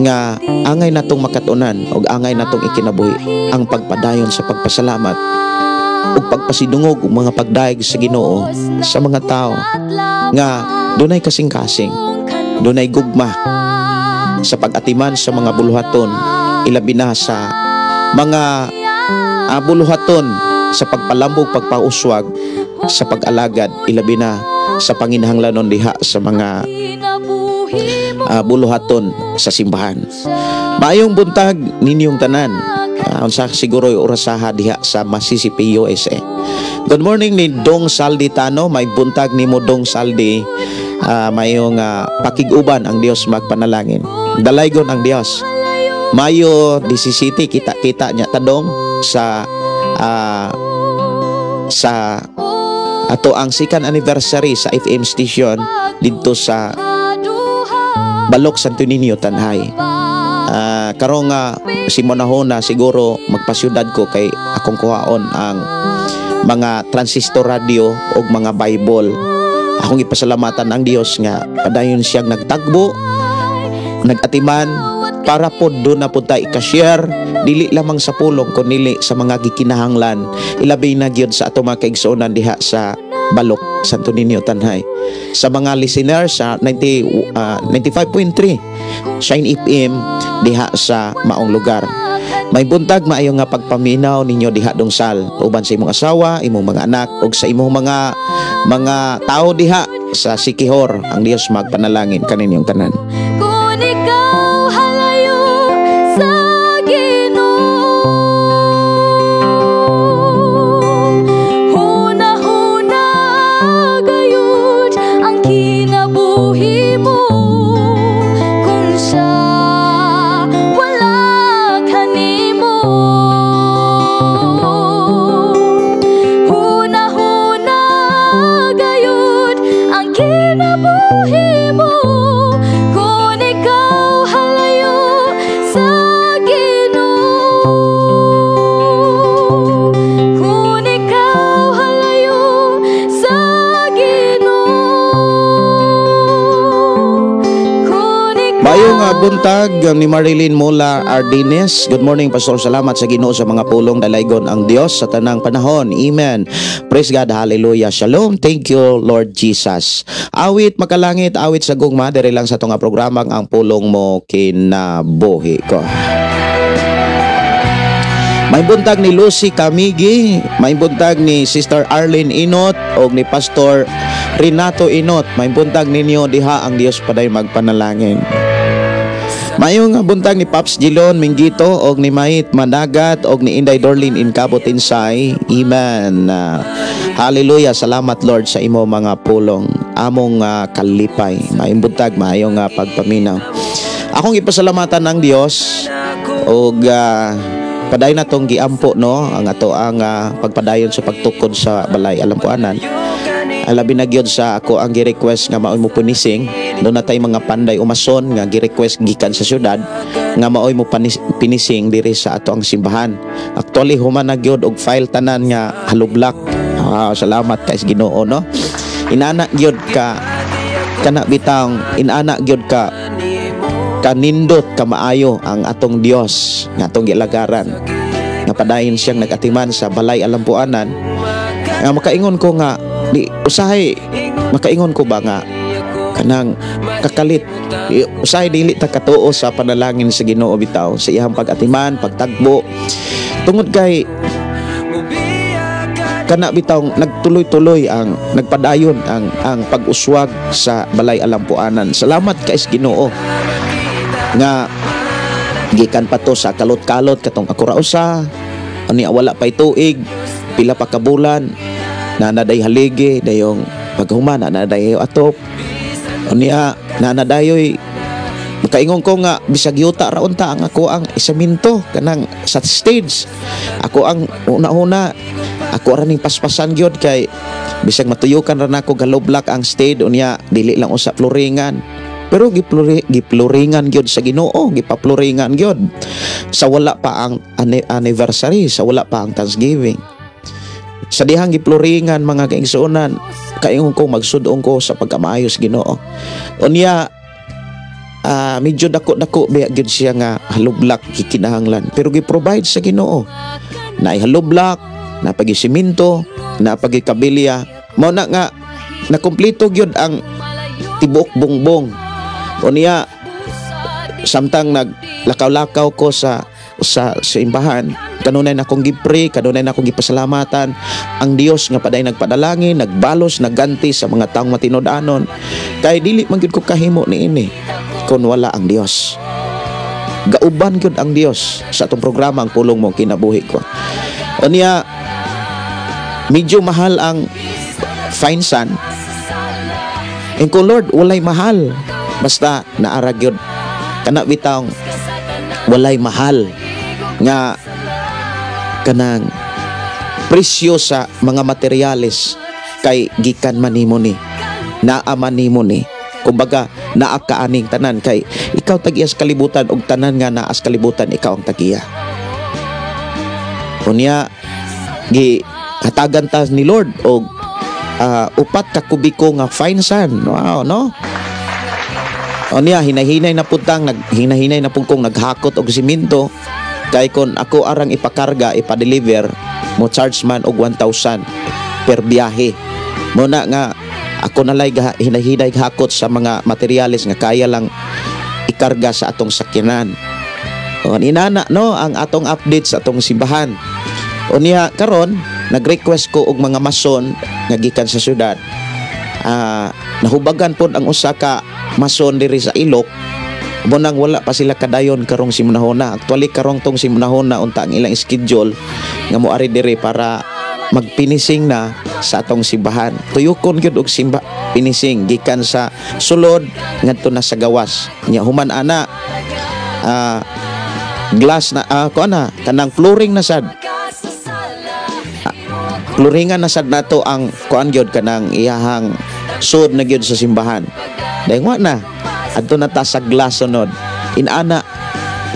nga angay natong makatunan og angay natong ikinabuhi ang pagpadayon sa pagpasalamat ug pagpasidungog ug mga pagdaig sa Ginoo sa mga tao nga dunay kasing-kasing, dunay gugma sa pag-atiman sa mga buluhaton, ilabi na sa mga buluhaton sa pagpalambog, pagpauswag sa pag-alagad, ilabi na sa panginahanglanon diha sa mga buluhaton sa simbahan. Maayong buntag ninyong tanan. Unsa siguro orasaha diha sa Mississippi, USA. Good morning ni Dong Saldi Tano, may buntag nimo Dong Saldi. Mayong pakiguban ang Dios magpanalangin. Dalaygon ang Dios. Mayo 17 kita niya tadong sa ato ang second anniversary sa FM station dito sa Balok Santo Niño Tanhay. Karong simonahon na siguro magpasyudad ko kay akong kuhaon ang mga transistor radio o mga Bible. Akong ipasalamatan ang Dios nga padayon siyang nagtagbo, nagatiman para po doon na po tayo ikashare dili lamang sa pulong kundi sa mga gikinahanglan, ilabi na gyud sa ato mga kaigsuonan diha sa Balok Santo Niño Tanhay. Sa mga listeners sa 95.3 Shine FM diha sa maong lugar, may buntag maayo nga pagpaminaw ninyo diha dungsal uban sa imong asawa, imong mga anak ug sa imong mga tao diha sa Sikihor. Ang Dios magpanalangin kaninyong tanan. Kung ikaw halayo sa Ginoo, huna-huna gayud ang kinabuhi mo. Kung siya wala kanimo, huna-huna gayud ang kinabuhi mo. Kung ikaw halayo sa Ginoo, kung ikaw halayo sa Ginoo, kung ikaw Mayong buntag ni Marilyn Mola Ardines. Good morning Pastor, salamat sa Ginoo sa mga pulong, dalaygon ang Dios sa tanang panahon. Amen. Praise God, hallelujah, shalom. Thank you Lord Jesus. Awit makalangit, awit sa gugma diri lang sa tunga programang ang pulong mo kinabuhi ko. May buntag ni Lucy Camigi, may buntag ni Sister Arlene Inot o ni Pastor Renato Inot. May buntag ninyo diha ang Dios paday magpanalangin. Mayong buntag ni Pops Gilon Minggito og ni Mait Managat og ni Inday Dorlin in Kabotinsay. Amen. Hallelujah. Salamat Lord sa imo mga pulong. Among kalipay. Mayong buntag, mayong pagpaminaw. Akong ipasalamatan ng Dios og paday na tong giampo no ang ato ang pagpadayon sa pagtukod sa balay alampuanan. Alabi na gyud sa ako ang gi-request nga maoy mo punising. Doon na tay mga panday umason nga gi-request gikan sa syudad nga maoy mo pinising diri sa ato ang simbahan. Actually human na gyud og file tanan nga halublak. Salamat kay Ginoo no. Inana gyud ka kana bitang inana gyud ka kanindot ka maayo ang atong Dios nga atong gilagaran. Nga padayon siyang nagatiman sa balay alampuanan. Nga makaingon ko nga di usahay makaingon ko ba nga kanang kakalit usahay dili ta katuo sa panalangin sa Ginoo bitaw sa iyang pag-atiman, pagtagbo tungod kay kana bitaw nagtuloy-tuloy ang nagpadayon ang pag-uswag sa balay alampuanan. Salamat kay Ginoo nga gikan pa to sa kalot-kalot katong ako ra usa ani wala pay tuig pila pa ka bulan nanaday haligi dayong paghuman nanaday atop unya nanadayoy makaingon ko nga bisag yuta ra unta ang ako ang isaminto kanang sa stage ako ang una-una ako ra ning paspasan gyud kay bisag matuyukan ra nako galoblak ang stage unya dili lang usa floringan pero gipluringan gyud sa Ginoo gipapluringan gyud sa wala pa ang anniversary sa wala pa ang Thanksgiving. Sa dihang gipluringan mga kaigsuonan, kaingon ko magsudong ko sa pagkamayos Ginoo. Unya medyo dako-dako biya gyud siya nga halublak kikinahanglan, pero gi-provide sa Ginoo. Naay halublak, napagisiminto, napagikabilya, mao na nga nakumpleto gyud ang tibok bongbong. Unya samtang naglakaw-lakaw ko sa simbahan, kanunay na akong gipre, kanunay na akong gipasalamatan ang Dios nga paday nagpadalangin, nagbalos, nagganti sa mga taong matinud-anon. Kay dili man gyud ko kahimo niini kun wala ang Dios. Gauban gyud ang Dios sa atong programa ang pulong mo kinabuhi ko. Unya medyo mahal ang fine sun. And kung Lord walay mahal basta naara gyud kana bitang walay mahal nga kanang presyo sa mga materyales kay gikan manimo ni naaman nimo ni kumbaga naa kaaning tanan kay ikaw tagiya sa kalibutan og tanan nga naa sa kalibutan ikaw ang tagiya. Unya gi hatagan ta ni Lord og upat ka kubiko nga fine sand. Wow no. Unya hinahinay na putang hinahinay na pud kong naghakot og siminto kay kon ako arang ipakarga ipa-deliver mo charge man og 1,000 per biyahe. Mo na nga ako nalay hinahinay hakot sa mga materyales nga kaya lang ikarga sa atong sakyanan. O inana no ang atong update sa atong simbahan. Unya karon nag-request ko og mga mason nga gikan sa syudad. Nahubagan pod ang usa ka mason diri sa Ilok. Mo nang wala pa sila kadayon karong simnahona. Actually karong tong simnahona unta ang ilang schedule nga moari diri para magpinising na sa atong simbahan. Tuyokon gyud og pinising gikan sa sulod ngadto na sa gawas. Nya human ana glass na kanang flooring na sad. Floringan na sad nato ang kuan gyud kanang iyahang sud na gyud sa simbahan. Daywa na adto na ta sa glass sunod. Inana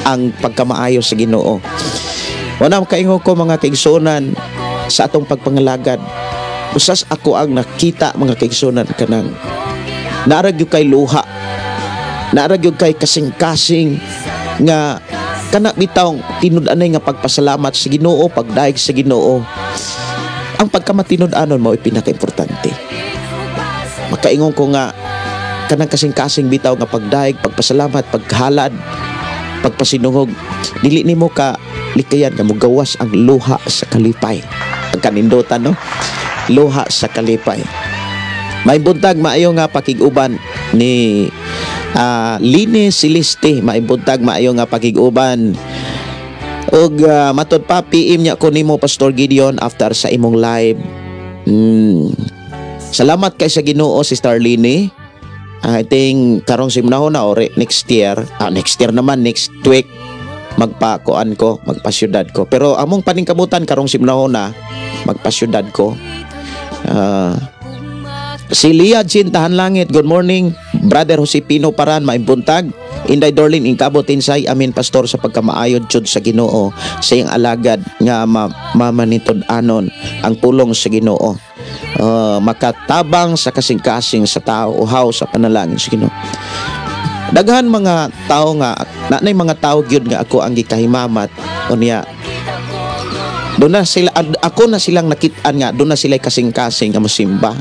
ang pagkamaayo sa Ginoo. Wala kaingon ko mga kaigsunan sa atong pagpangalagad. Usas ako ang nakita mga kaigsunan kanang naarag gyud kay luha. Naarag gyud kay kasing-kasing nga kana bitaw tinud-anay nga pagpasalamat sa Ginoo, pagdaig sa Ginoo. Ang pagkamatinud-anon mao pinaka-importante. Makaingon ko nga kanang kasing-kasing bitaw nga pagdaig, pagpasalamat, paghalad, pagpasinungog, dili nimo ka likayan nga mogawas ang luha sa kalipay. Ang kanindutan no, luha sa kalipay. May buntag maayo nga pakig-uban ni Line Celeste, maibuntag maayo nga pakiguban. Og matod pa PM nya ko nimo Pastor Gideon after sa imong live. Salamat kay sa Ginoo Sister Line. I think karong simnahon na or next year naman, next week magpakuan ko, magpasyudad ko. Pero among paningkamutan karong simnahon na magpasyudad ko. Si Lia Jean Tahan Langit, good morning. Brother Josepino Paran, maimbuntag. Inday Dorlin, ingkabot insay amin pastor sa pagkamaayod jud sa Ginoo sa iyang alagad nga mamanitod anon ang pulong sa Ginoo. Makatabang sa kasing-kasing sa tao, uhaw sa panalangin sa Ginoo. Daghan mga tao nga, nanay mga tao gyud nga ako ang gikahimamat unya. Doon na sila, ako na silang nakitaan nga, doon na sila kasing-kasing nga mosimba.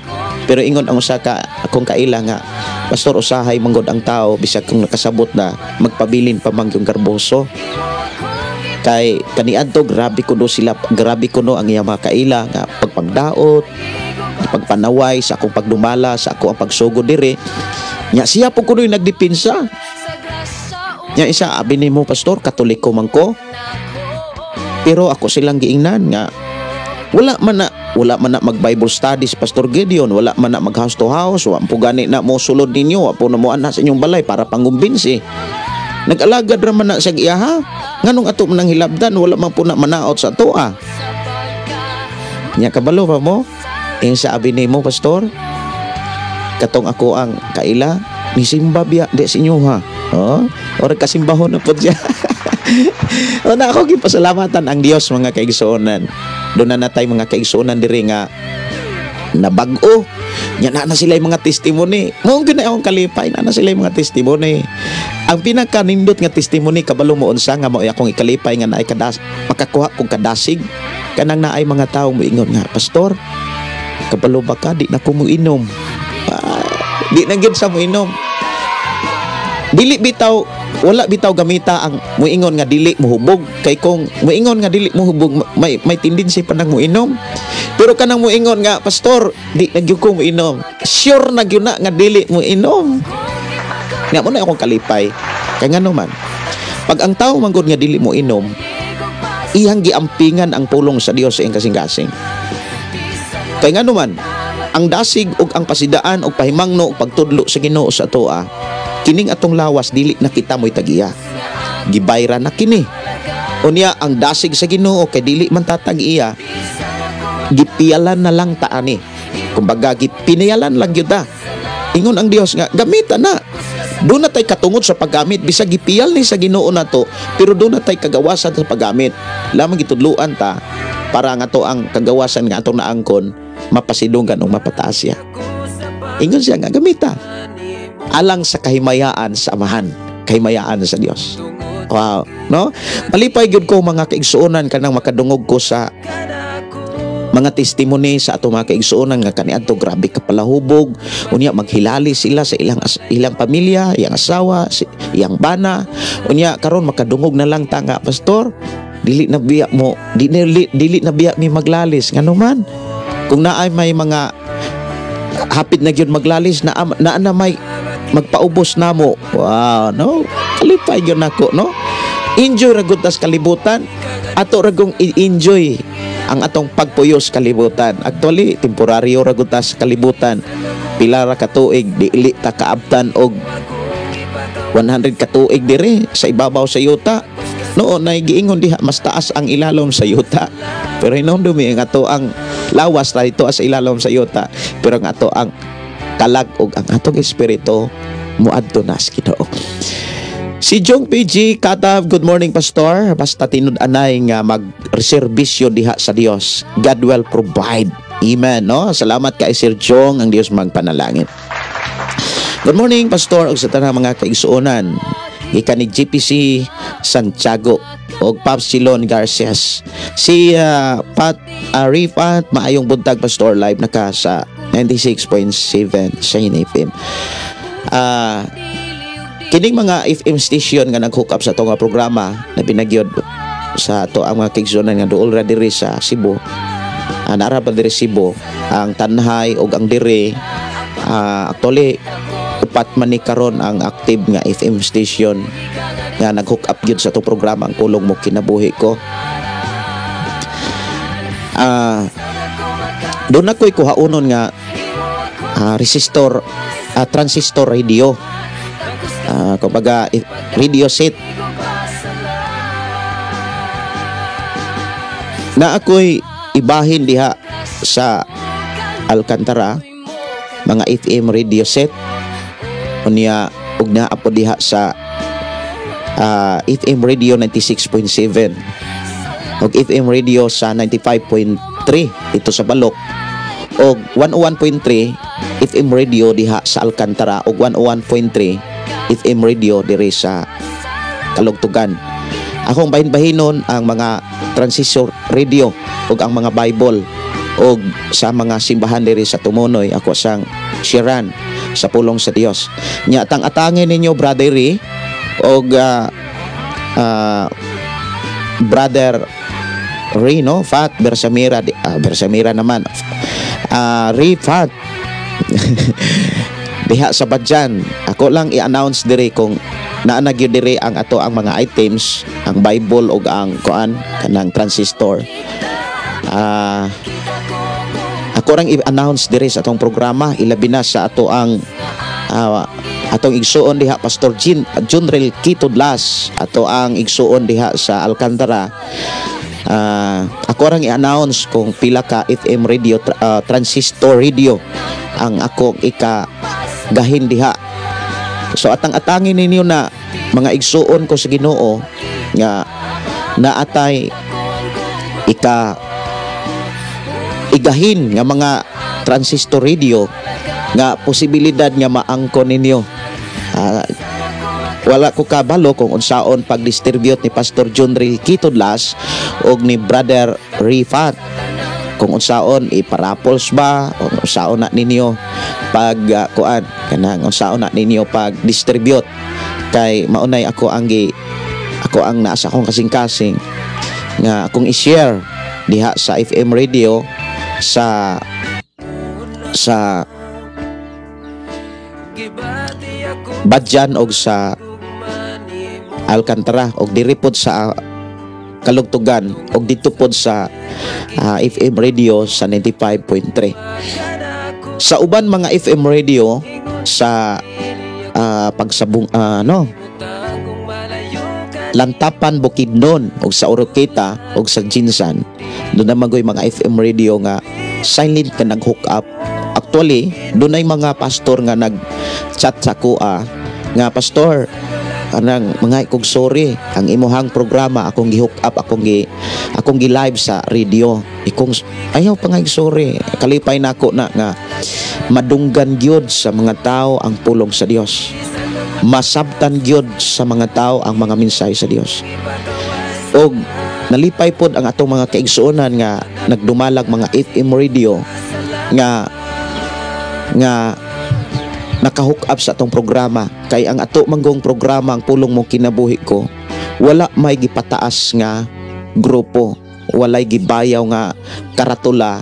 Pero ingon ang usa ka akong kaila nga, pastor usahay manggod ang tao bisag kung nakasabot na magpabilin pa mang yung garboso. Kay kaniadto grabe ko ang iya mga kaila nga pagpagdaot, pagpanaway sa akong pagdumala, sa ako ang pagsugod dire. Nya siya po kunoy nagdepensa. Nya isa abi nimo pastor Katoliko man ko. Pero ako silang giingnan nga wala man na mag Bible studies Pastor Gideon, wala man na mag house to house, wa po gani na mo sulod ninyo, wa po na mo ana sa inyong balay para pangumbinsi. Nag-alagad ra man na sa iyaha. Nganong ato man nang hilabdan, wala man po na manaot sa toa. Nya kabalo pa mo? Sa abi nimo pastor, katong ako ang kaila ni simba biya di sa inyo ha. Or kasimbahon na po siya. Na ako gipasalamatan ang Dios mga kaigsuonan. Doon na natay mga kaigsuonan diri nga nabag-o. Nya na sila yung mga testimony. Mao gyud na akong kalipay na sila yung mga testimony. Ang pinakanindot nga testimony kabalo mo unsa nga mao akong ikalipay nga naay makakuha kong kadasig kanang naay mga tawo moingon nga pastor kabalo ba ka di na ko moinom. Di na gyud sa moinom. Dili bitaw, wala bitaw gamita ang muingon nga dili mohubog. Kay kung muingon nga dili mohubog, may tendency pa nang muinom. Pero kanang muingon nga pastor di nagyud ko muinom, sure na gyud na nga dili muinom. Nga mo na akong kalipay. Kay ngano man, pag ang tao manggod nga dili moinom, iyang giampingan ang pulong sa Dios sa iyang kasing-kasing. Kay ngano man, ang dasig ug ang pasidaan ug pahimangno ug pagtudlo sa Ginoo sa toa, kining atong lawas dili na kita mo'y tagiya. Gibayra na kini. Unya ang dasig sa Ginoo kay dili man tatag-iya. Gipiyalan na lang ta ani. Kumbaga gipinayalan lang gyud ta. Ingon ang Dios nga gamitan na. Doon na tay katungod sa paggamit bisag gipiyal ni sa Ginoo nato, pero doon na tay kagawasan sa paggamit. Lamang gitudluan ta para nga to ang kagawasan nga atong naangkon mapasidunggan o mapataas siya. Ingon siya nga gamita. Alang sa kahimayaan sa amahan, kahimayaan sa Dios. Wow, no? Malipay gyud ko mga kaigsuonan kanang makadungog ko sa mga testimony sa ato mga kaigsuonan nga kaniadto grabe ka palahubog, unya maghilali sila sa ilang pamilya, iyang asawa, iyang bana. Unya karon makadungog na lang ta nga pastor, dili na biya mo, dili na biya mi maglalis ngano man. Kung naay may mga hapit na gyud maglalis na may magpaubos na mo. Wow, no? Kalipay yun ako, no? Enjoy ragod tas kalibutan. Ato ragong i-enjoy ang atong pagpuyos kalibutan. Actually, temporaryo ragod tas kalibutan. Pila ra ka tuig, dili ta kaabtan og 100 ka tuig dire sa ibabaw sa yuta. Noon na giingon diha mas taas ang ilalom sa yuta. Pero hinumdumi ang ato ang lawas na ito sa ilalom sa yuta. Pero ang ato ang kalag og ang atong espiritu muadto na sa Ginoo. Si Jong PG Katab, good morning pastor. Basta tinud-anay nga magreserbisyo diha sa Dios. God will provide. Amen, no? Salamat kay Sir Jong, ang Dios magpanalangin. Good morning pastor ug sa tanang mga kaigsuonan. Gikan ni GPC Santiago og Pops Silon Garcias. Si Pat Rifat, maayong buntag pastor, live naka sa 96.7 Shine FM. Kining mga FM station nga nag-hook up sa ato nga programa na binagyod sa ato ang mga kaigsuonan nga duol ra diri sa Cebu. Nara pa diri Cebu ang Tanhay ug ang diri actually upat man ni karon ang active nga FM station nga nag-hook up gyud sa itong programa ang pulong mo kinabuhi ko. Doon ako'y kuhaunon nga transistor radio, kumbaga radio set na ako'y ibahin diha sa Alcantara, mga FM radio set unya ug naa po diha sa FM radio 96.7 ug FM radio sa 95.3 dito sa Balok ug 101.3 FM radio diha sa Alcantara ug 101.3 FM radio diri sa Kalugtugan. Akong bahin-bahinon ang mga transistor radio ug ang mga Bible ug sa mga simbahan diri sa Tumunoy ako sang siran sa pulong sa Dios. Nya atang-atangin ninyo Brother Ri ug Brother Ri no Fat Bersamira Bersamira naman Ri Fat diha sa Badjan. Ako lang i-announce diri kung naa na gyud diri ang ato ang mga items, ang Bible ug ang kuan kanang transistor. Ako rang i-announce diri sa atong programa, ilabi na sa ato ang atong igsuon diha Pastor Junrel Kitudlas, ato ang igsuon diha sa Alcantara. Ako rang i-announce kung pila ka FM radio transistor radio ang akong gahin diha. So atang-atangin ninyo na mga igsuon ko sa Ginoo nga naatay igahin nga mga transistor radio nga posibilidad nga maangkon ninyo. Wala ko kabalo kung unsaon pag-distribute ni Pastor John Ray Kitudlas o ni Brother Rifat, kung unsaon iparapols ba o unsaon na ninyo pag unsaon na ninyo pag-distribute. Kay maunay ako ang nasa akong kasing-kasing nga akong i-share diha sa FM radio sa Badjan og sa Alcantara og diripod sa Kalugtugan og dito pod sa FM radio sa 95.3. Sa uban mga FM radio sa pagsabong Lantapan, Bukidnon og sa Oroqueta og sa Jinsan, doon na magoy mga FM radio nga silent ka nag-hook up. Actually, doon ay mga pastor nga nag-chat sa kuha nga, Pastor, anang mga ikog sorry, ang imuhang programa akong gi-hook up, akong gi-live sa radio. Ikong ayaw pa nga sorry. Kalipay nako na nga madunggan gyud sa mga tao ang pulong sa Dios. Masabtan gyud sa mga tao ang mga mensahe sa Dios. Og nalipay pod ang atong mga kaigsuonan nga nagdumalag mga FM radio nga naka-hook up sa atong programa. Kay ang ato manggong programa, ang pulong mong kinabuhi ko, wala may gipataas nga grupo, walay gibayaw nga karatula,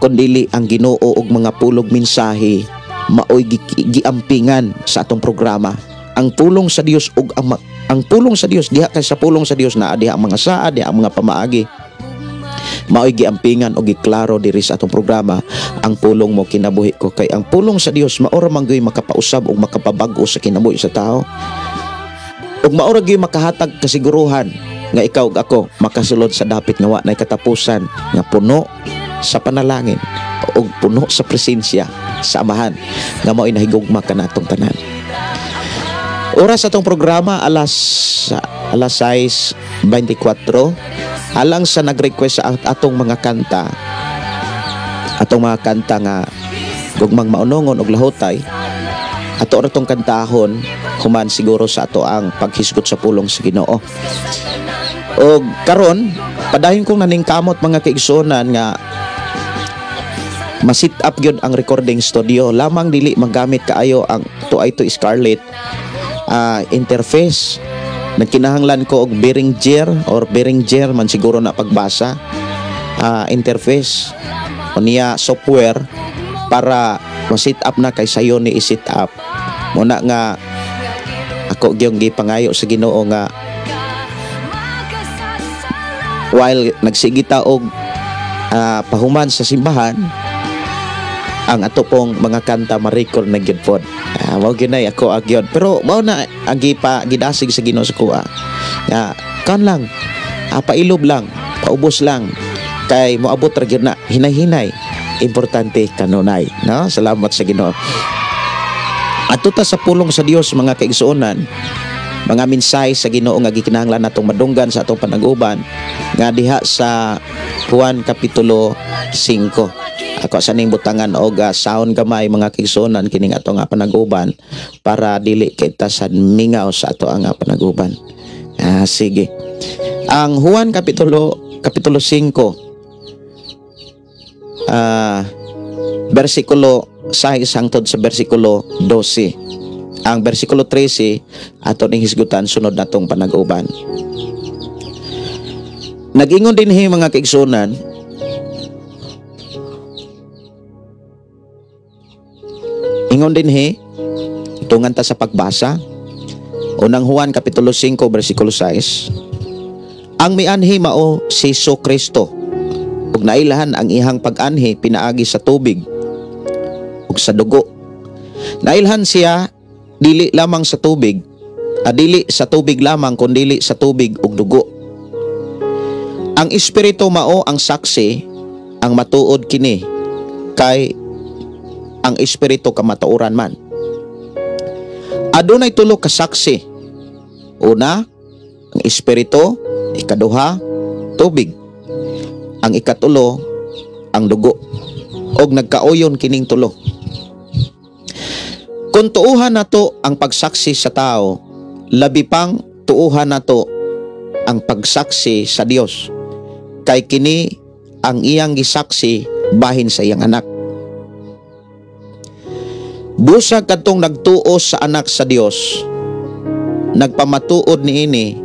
kundili ang Ginoo og mga pulog mensahe maoy giampingan sa atong programa. Ang pulong sa Dios ug ang pulong sa Dios diha kay sa pulong sa Dios na diha ang mga saad, diha ang mga pamaagi, maoy giampingan o giklaro diri sa atong programa. Ang pulong mo kinabuhi ko, kay ang pulong sa Dios maora man gyud makapausab o makapabag-o sa kinabuhi sa tao, ug maora gyud makahatag kasiguruhan nga ikaw ug ako makasulod sa dapit nga wa nay katapusan, nga puno sa panalangin ug puno sa presensya sa Amahan nga mao'y nahigugma kanatong tanan. Oras sa atong programa alas 6:24. Alang sa nag-request sa atong mga kanta, nga gugmang maunongon og lahotay, ato ra tong kantahon human siguro sa ato ang paghisgot sa pulong sa Ginoo. Og karon padayon kong naningkamot mga kaigsuonan nga ma-sit up gyud ang recording studio, lamang dili magamit kaayo ang to Scarlett interface. Nagkinahanglan ko og Behringer man siguro na pagbasa interface o niya software para ma-sit up na kay sayo ni i-sit up Muna nga ako gyung gipangayo sa Ginoo nga while nagsigita og pahuman sa simbahan, ang ato pong mga kanta ma-record na gyud pod. Mao ginay ako agyod. Pero mao na ang gidasig sa Ginoo sa kuha. Nga kan lang, pailob lang, paubos lang kay moabot ra gyud na hinay-hinay. Importante kanunay, no? Salamat sa Ginoo. Ato ta sa pulong sa Dios mga kaigsuonan, mga mensahe sa Ginoo nga gikinahanglan natong madunggan sa atong panag-uban nga diha sa Juan kapitulo 5. Ako sa ning butangan og sound gamay mga kaigsuonan kining ato nga panag-uban para dili kay ta sad mingaw sa ato nga panag-uban. Sige. Ang Juan kapitulo 5 versikulo 6 hangtod sa versikulo 12. Ang versikulo 13 ato ning hisgutan sunod natong panag-uban. Nag-ingon din mga kaigsuonan, ingon din tungan ta sa pagbasa. Unang Juan kapitulo 5 versikulo 6. Ang mianhi mao si Kristo. Ug nailahan ang ihang pag-anhi pinaagi sa tubig ug sa dugo. Nailhan siya dili lamang sa tubig, dili sa tubig lamang kundi sa tubig ug dugo. Ang espiritu mao ang saksi, ang matuod kini kay ang espiritu kamatuoran man. Adunay tulo ka saksi. Una, ang espiritu, ikaduha, tubig. Ang ikatulo, ang dugo. Og nagkauyon kining tulo. Kung tuuhan nato ang pagsaksi sa tao, labi pang tuuhan nato ang pagsaksi sa Dios. Kay kini ang iyang gisaksi bahin sa iyang anak. Busag kadtong nagtuo sa anak sa Dios, nagpamatuod niini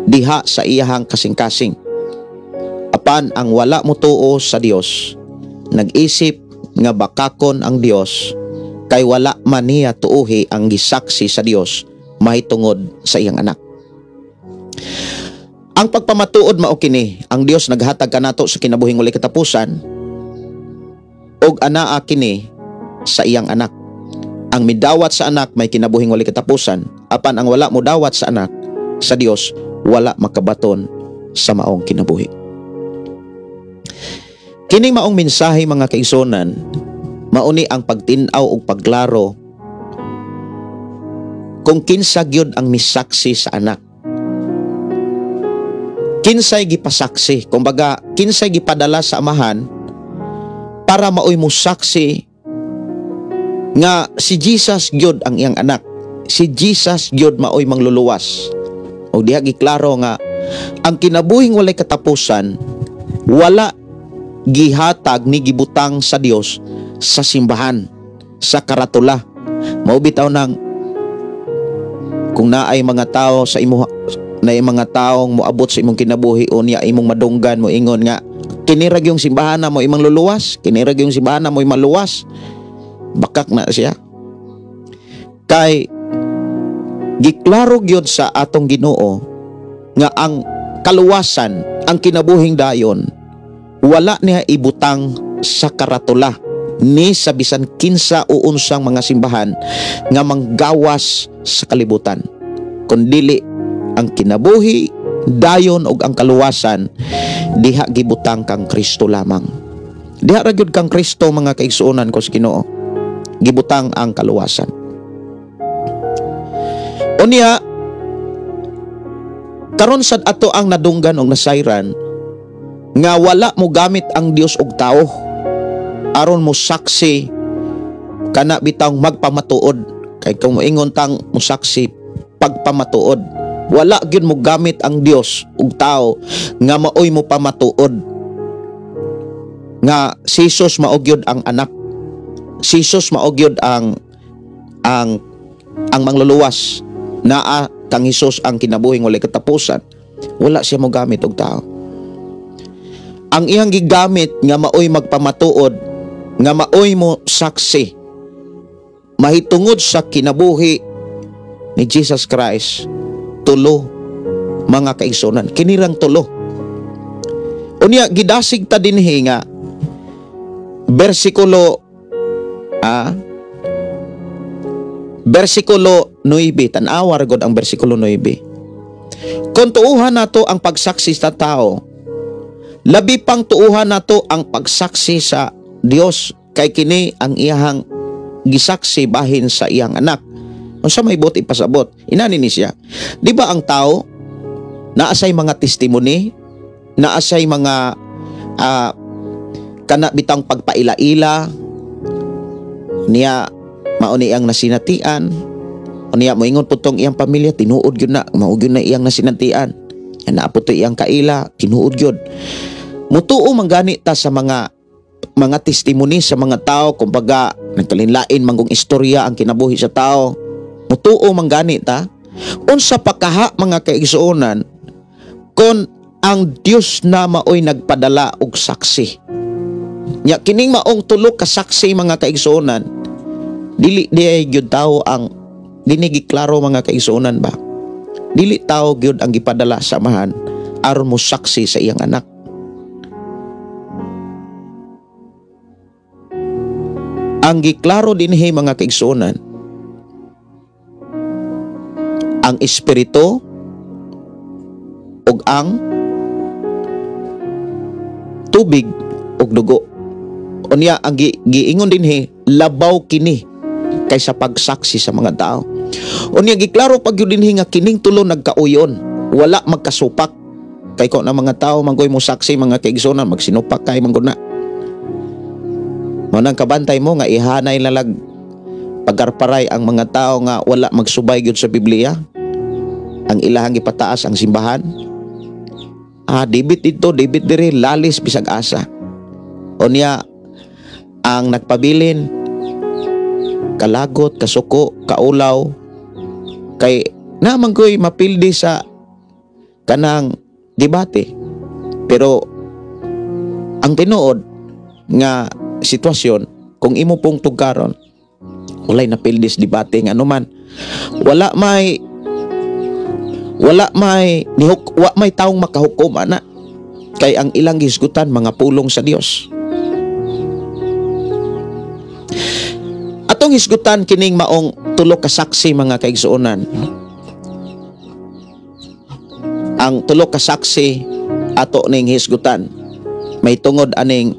diha sa iyahang kasing-kasing. Apan ang wala mo tuo sa Dios, nag-isip nga bakakon ang Dios, kay wala man niya tuuhi ang gisaksi sa Dios mahitungod sa iyang anak. Ang pagpamatuod mao kini, ang Dios naghatag kanato sa kinabuhing walay katapusan, og anaa kini sa iyang anak. Ang midawat sa anak may kinabuhing walay katapusan, apan ang wala mo dawat sa anak sa Dios wala makabaton sa maong kinabuhi. Kining maong mensahe mga kaigsuonan, mauni ang pagtin-aw ug paglaro kung kinsa gyud ang misaksi sa anak. Kinsay gipasaksi, kumbaga kinsay gipadala sa amahan para maoy mo saksi nga si Jesus gyud ang iyang anak. Si Jesus gyud maoy mangluluwas. O diha giklaro nga ang kinabuhing walay katapusan wala gihatag ni gibutang sa Dios sa simbahan, sa karatula. Mao bitaw nang kung naay mga tao sa imo, na mga taong moabot sa imong kinabuhi unya imong madunggan mo ingon nga kinirag yung simbahan mo imong luluwas, kinirag yung simbahan mo imong maluwas, bakak na siya. Kay giklaro gyud sa atong Ginoo nga ang kaluwasan, ang kinabuhing dayon wala niya ibutang sa karatula ni sa bisan kinsa o unsang mga simbahan nga manggawas sa kalibutan, kundili ang kinabuhi dayon og ang kaluwasan diha gibutang kang Kristo lamang. Diha ra gyud kang Kristo mga kaigsuonan ko sa Ginoo, gibutang ang kaluwasan. Unya karon sad ato ang nadunggan og nasayran nga wala mo gamit ang Dios og tao aron mo saksi kana bitang magpamatuod. Kay kung moingon tang mo saksi pagpamatuod, wala gyud mo gamit ang Dios og tao nga maoy mo pamatuod nga si Jesus mao gyud ang anak, si Jesus mao gyud ang mangluluwas, naa kang Jesus ang kinabuhing walay katapusan. Wala siya mo gamit og tao. Ang iyang gigamit nga maoy magpamatuod, nga maoy mo saksi mahitungod sa kinabuhi ni Jesus Christ, tulo mga kaigsunan, kinirang tulo. Unya gidasig ta dinhi nga versikulo 9, tan-awa gud ang versikulo 9. Kung tuuhan nato ang pagsaksi sa tao, labi pang tuuhan nato ang pagsaksi sa Dios, kay kini ang iyang gisaksi bahin sa iyang anak. Unsa may buti pasabot? Inani ni siya. Di ba ang tao naasay mga testimony, naasay mga kana bitang pagpaila-ila niya, mauni ang nasinatian, unya moingon putong iyang pamilya, tinuod gyud na, mao gyud na iyang nasinatian. Yan naaputo iyang kaila, tinuod gyud. Mutuo manggani ta sa mga testimony sa mga tao, kumbaga nagkalinlain manggong istorya ang kinabuhi sa tao. Mutuo manggani ta. Unsa pa kaha mga kaigsuonan kon ang Dios na maoy nagpadala og saksi. Nya kining maong tulo ka saksi mga kaigsuonan, dili di gyud tao ang dinigiklaro mga kaigsuonan ba. Dili tao gyud ang gipadala sa amahan aron mo saksi sa iyang anak. Ang giklaro dinhi mga kaigsuonan, ang espiritu ug ang tubig ug dugo. Unya ang giingon dinhi, labaw kini kaysa pagsaksi sa mga tao. Unya giklaro pag yun dinhi nga kining tulo nagkauyon, wala magkasupak. Kay ko na mga tao manggoy mo saksi mga kaigsuonan, magsinupak kay manggod na. Manang kabantay mo nga ihanay lalag pagarparay ang mga tao nga wala magsubay gyud sa Biblia, ang ilahang ipataas ang simbahan. Debit dito, debit diri, lalis bisag asa. Unya ang nagpabilin, kalagot, kasuko, kaulaw, kay naman ko'y mapildi sa kanang debate. Pero ang tinuod nga sitwasyon, kung imo pong tugaron, walay napildis debate nga anuman, wala may taong makahukom ana, kay ang ilang gisgutan mga pulong sa Dios. Atong hisgutan kining maong tulo ka saksi mga kaigsuonan. Ang tulo ka saksi ato ning hisgutan may tungod aning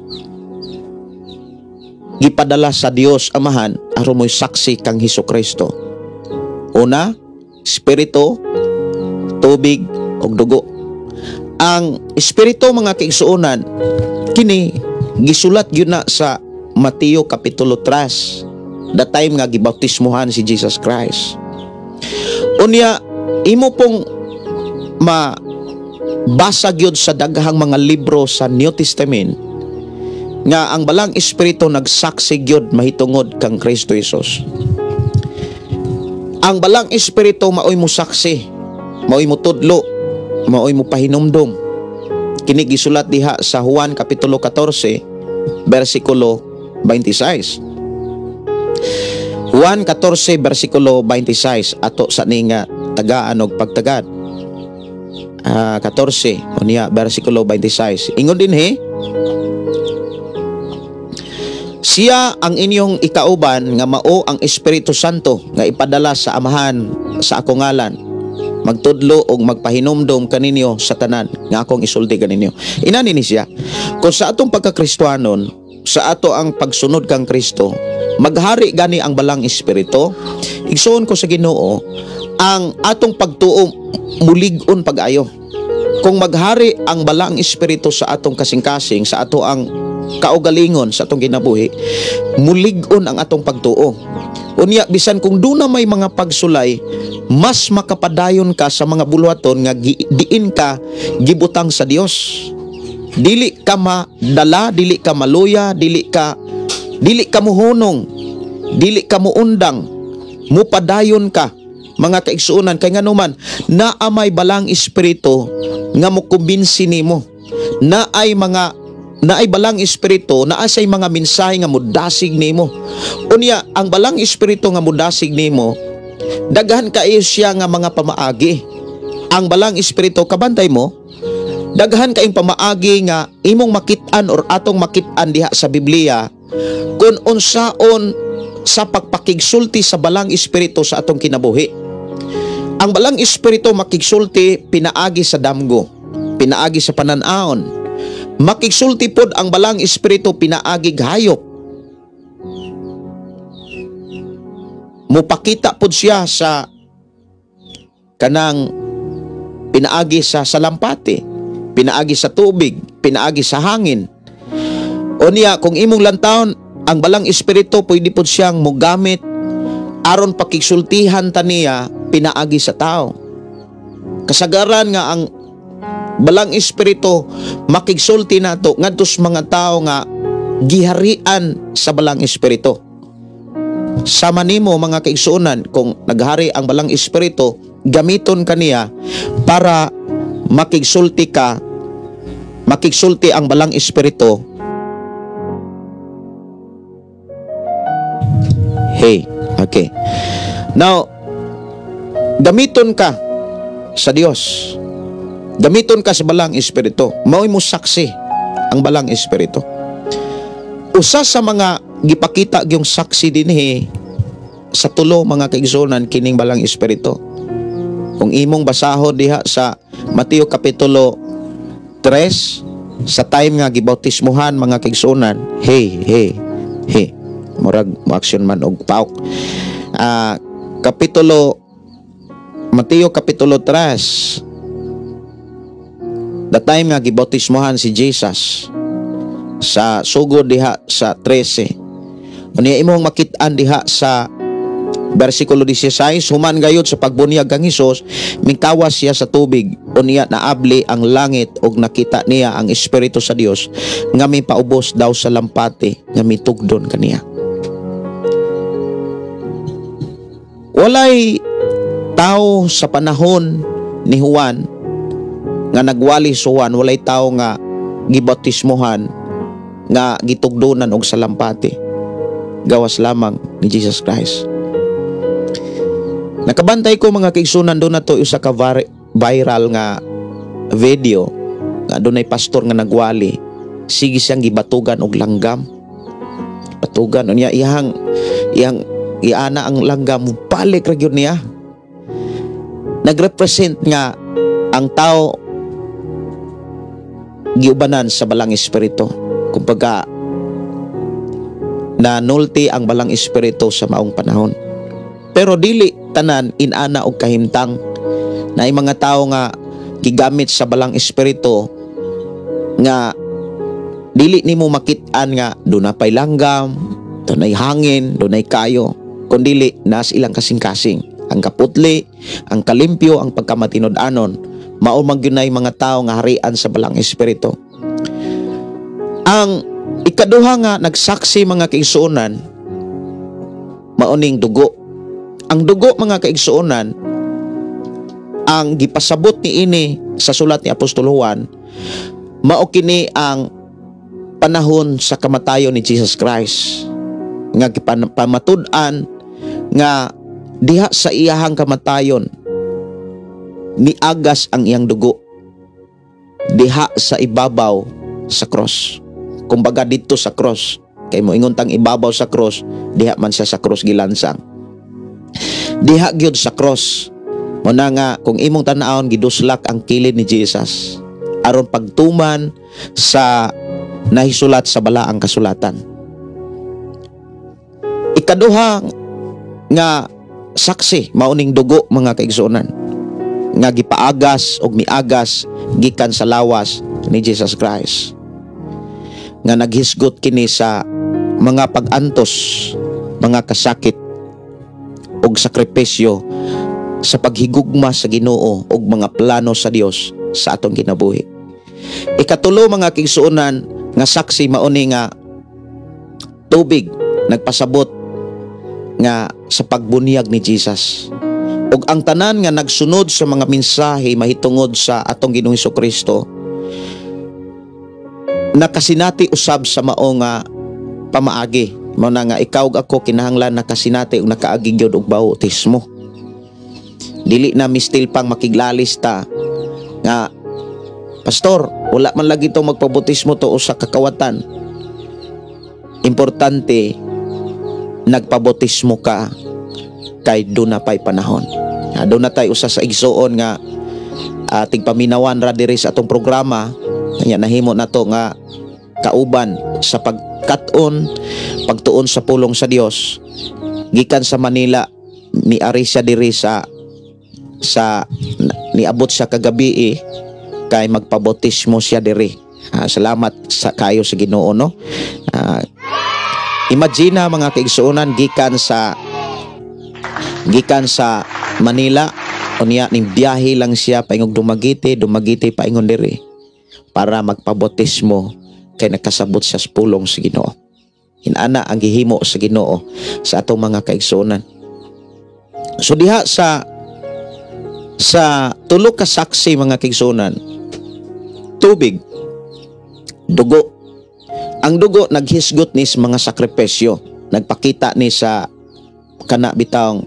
gipadala sa Dios Amahan aron mo'y saksi kang Hesukristo. Una, espiritu, tubig ug dugo. Ang espiritu mga kaigsuonan, kini gisulat gyud na sa Mateo kapitulo 3, the time nga gibautismohan si Jesus Christ. Unya imo pong mabasa gyud sa daghang mga libro sa New Testament nga ang balang espiritu nagsaksi gyud mahitungod kang Kristo Jesus. Ang balang espiritu maoy mo saksi, maoy mo tudlo, maoy mo pahinumdom. Kini gisulat diha sa Juan kapitulo 14 versikulo 26. Juan 14 versikulo 26 ato sa ninga tagaan og pagtagad. 14 unya versikulo 26. Ingon dinhi, siya ang inyong ikauban nga mao ang Espiritu Santo nga ipadala sa Amahan sa akong ngalan, magtudlo og magpahinumdom kaninyo sa tanan nga akong isulti kaninyo. Inani ni siya, kung sa atong pagka-Kristohanon, sa ato ang pagsunod kang Kristo, maghari gani ang balang espiritu. Igsoon ko sa Ginoo, ang atong pagtuo mulig-on pag-ayo. Kung maghari ang balang espiritu sa atong kasing-kasing, sa ato ang kaugalingon sa atong ginabuhi, mulig-on ang atong pagtuo. Unya bisan kung duna may mga pagsulay, mas makapadayon ka sa mga buluhaton nga diin ka gibutang sa Dios. Dili ka madala, dili ka maluya, dili ka muhunong, dili ka muundang, mupadayon ka mga kaigsuonan. Kay nganuman naamay balang espiritu nga mokumbinsi nimo, naay balang espiritu, naasay mga mensahe nga mudasig nimo, Unya ang balang espiritu nga mudasig nimo, daghan kaayo siya nga mga pamaagi. Ang balang espiritu, kabantay mo, daghan kaayong pamaagi nga imong makit-an or atong makit-an diha sa Biblia kung unsaon sa pagpakigsulti sa balang espiritu sa atong kinabuhi. Ang balang espiritu makigsulti pinaagi sa damgo, pinaagi sa panan-aon. Makigsulti pod ang balang espiritu pinaagi hayop. Mupakita pod siya sa kanang pinaagi sa salampati, pinaagi sa tubig, pinaagi sa hangin. Unya kung imong lantawon, ang balang espiritu pwede pod siyang mogamit aron pakigsultihan taniya pinaagi sa tao. Kasagaran nga ang balang espiritu makigsulti nato ngadto sa mga tao nga giharian sa balang espiritu. Sama nimo mga kaigsuonan, kung naghari ang balang espiritu, gamiton kaniya para makigsulti ka, makigsulti ang balang espiritu. Hey, okay. Now, gamiton ka sa Dios. Gamiton ka sa balang espiritu. Mao'y mo saksi ang balang espiritu. Usa sa mga gipakita gyung saksi dinhi sa tulo mga kaigsuonan kining balang espiritu. Kung imong basahon diha sa Mateo Kapitulo 3, sa time nga gibautismuhan mga kaigsuonan, hey, murag mo-action man og paok. Mateo Kapitulo 3, the time nga gibautismuhan si Jesus sa sugod diha sa 13. Unya imong makit-an diha sa versikulo 16, human gayud sa pagbunyag kang Hesus, mingkawas siya sa tubig. Unya naabli ang langit ug nakita niya ang Espiritu sa Dios nga mipaubos daw sa lampati nga mitugdon kaniya. Walay tao sa panahon ni Juan nga nagwali sa Juan, walay tao nga gibautismohan nga gitugdonan og salampati, gawas lamang ni Jesus Christ. Nakabantay ko mga kaigsunan, doon na to usa ka viral nga video nga doon ay pastor nga nagwali, sige siyang gibatugan og langgam, batugan unya iyang iana ang langgam, balik ra gyud niya. Nagrepresent nga ang tao giubanan sa balang espiritu. Kumbaga na nulti ang balang espiritu sa maong panahon. Pero dili tanan inana og kahimtang na ay mga tao nga gigamit sa balang espiritu nga dili nimo makit-an nga dunay pay langgam, dunay hangin, dunay kayo, kundi nas ilang kasing-kasing. Ang kaputli, ang kalimpyo, ang pagkamatinud-anon, mao man gyud mga tao nga harian sa balang espiritu. Ang ikaduha nga nagsaksi mga kaigsuonan, maoning dugo. Ang dugo mga kaigsuonan, ang gipasabot ni ini sa sulat ni Apostol Juan, mao kini ang panahon sa kamatayon ni Jesus Christ, nga pamatud-an nga diha sa iyahang kamatayon niagas ang iyang dugo diha sa ibabaw sa cross. Kumbaga dito sa cross, kay mo ingon tang ibabaw sa cross, diha man siya sa cross gilansang. Diha gyud sa cross mo na nga kung imong tan-awon giduslak ang kilid ni Jesus aron pagtuman sa nahisulat sa balaang kasulatan. Ikaduha nga saksi mauning dugo mga kaigsuonan nga gipaagas og miagas gikan sa lawas ni Jesus Christ, nga naghisgot kini sa mga pag-antos, mga kasakit og sakripisyo sa paghigugma sa Ginoo og mga plano sa Dios sa atong kinabuhi. Ikatulo mga kaigsuonan nga saksi mauni nga tubig nagpasabot nga sa pagbunyag ni Jesus. Ug ang tanan nga nagsunod sa mga mensahe mahitungod sa atong Ginoong Hesukristo nakasinati usab sa mao nga pamaagi Mao na nga ikaw ug ako kinahanglan nakasinati ug nakaagi gyud og bautismo. Dili na mistil pang makiglalis ta nga pastor, wala man lagi to magpabautismo to usa ka kawatan. Importante nagpabautismo ka kay doon na pa'y panahon. Doon na tayo usa sa igsuon nga tigpaminawan ra diri sa atong programa. Kanya nahimo na to nga kauban sa pagtuon sa pulong sa Dios. Gikan sa Manila, miari siya diri sa niabot siya kagabi kay magpabautismo siya diri. Salamat sa kayo sa Ginoo, no? Imagine mga kaigsuonan gikan sa Manila unya ning biyahe lang siya paingog dumagiti paingon diri para magpabautismo kay nakasabot siya sa pulong sa Ginoo. Inana ang gihimo sa Ginoo sa atong mga kaigsuonan. So diha sa tulo ka saksi mga kaigsuonan, tubig, dugo. Ang dugo naghisgot ni sa mga sakripisyo, nagpakita ni sa kana bitawng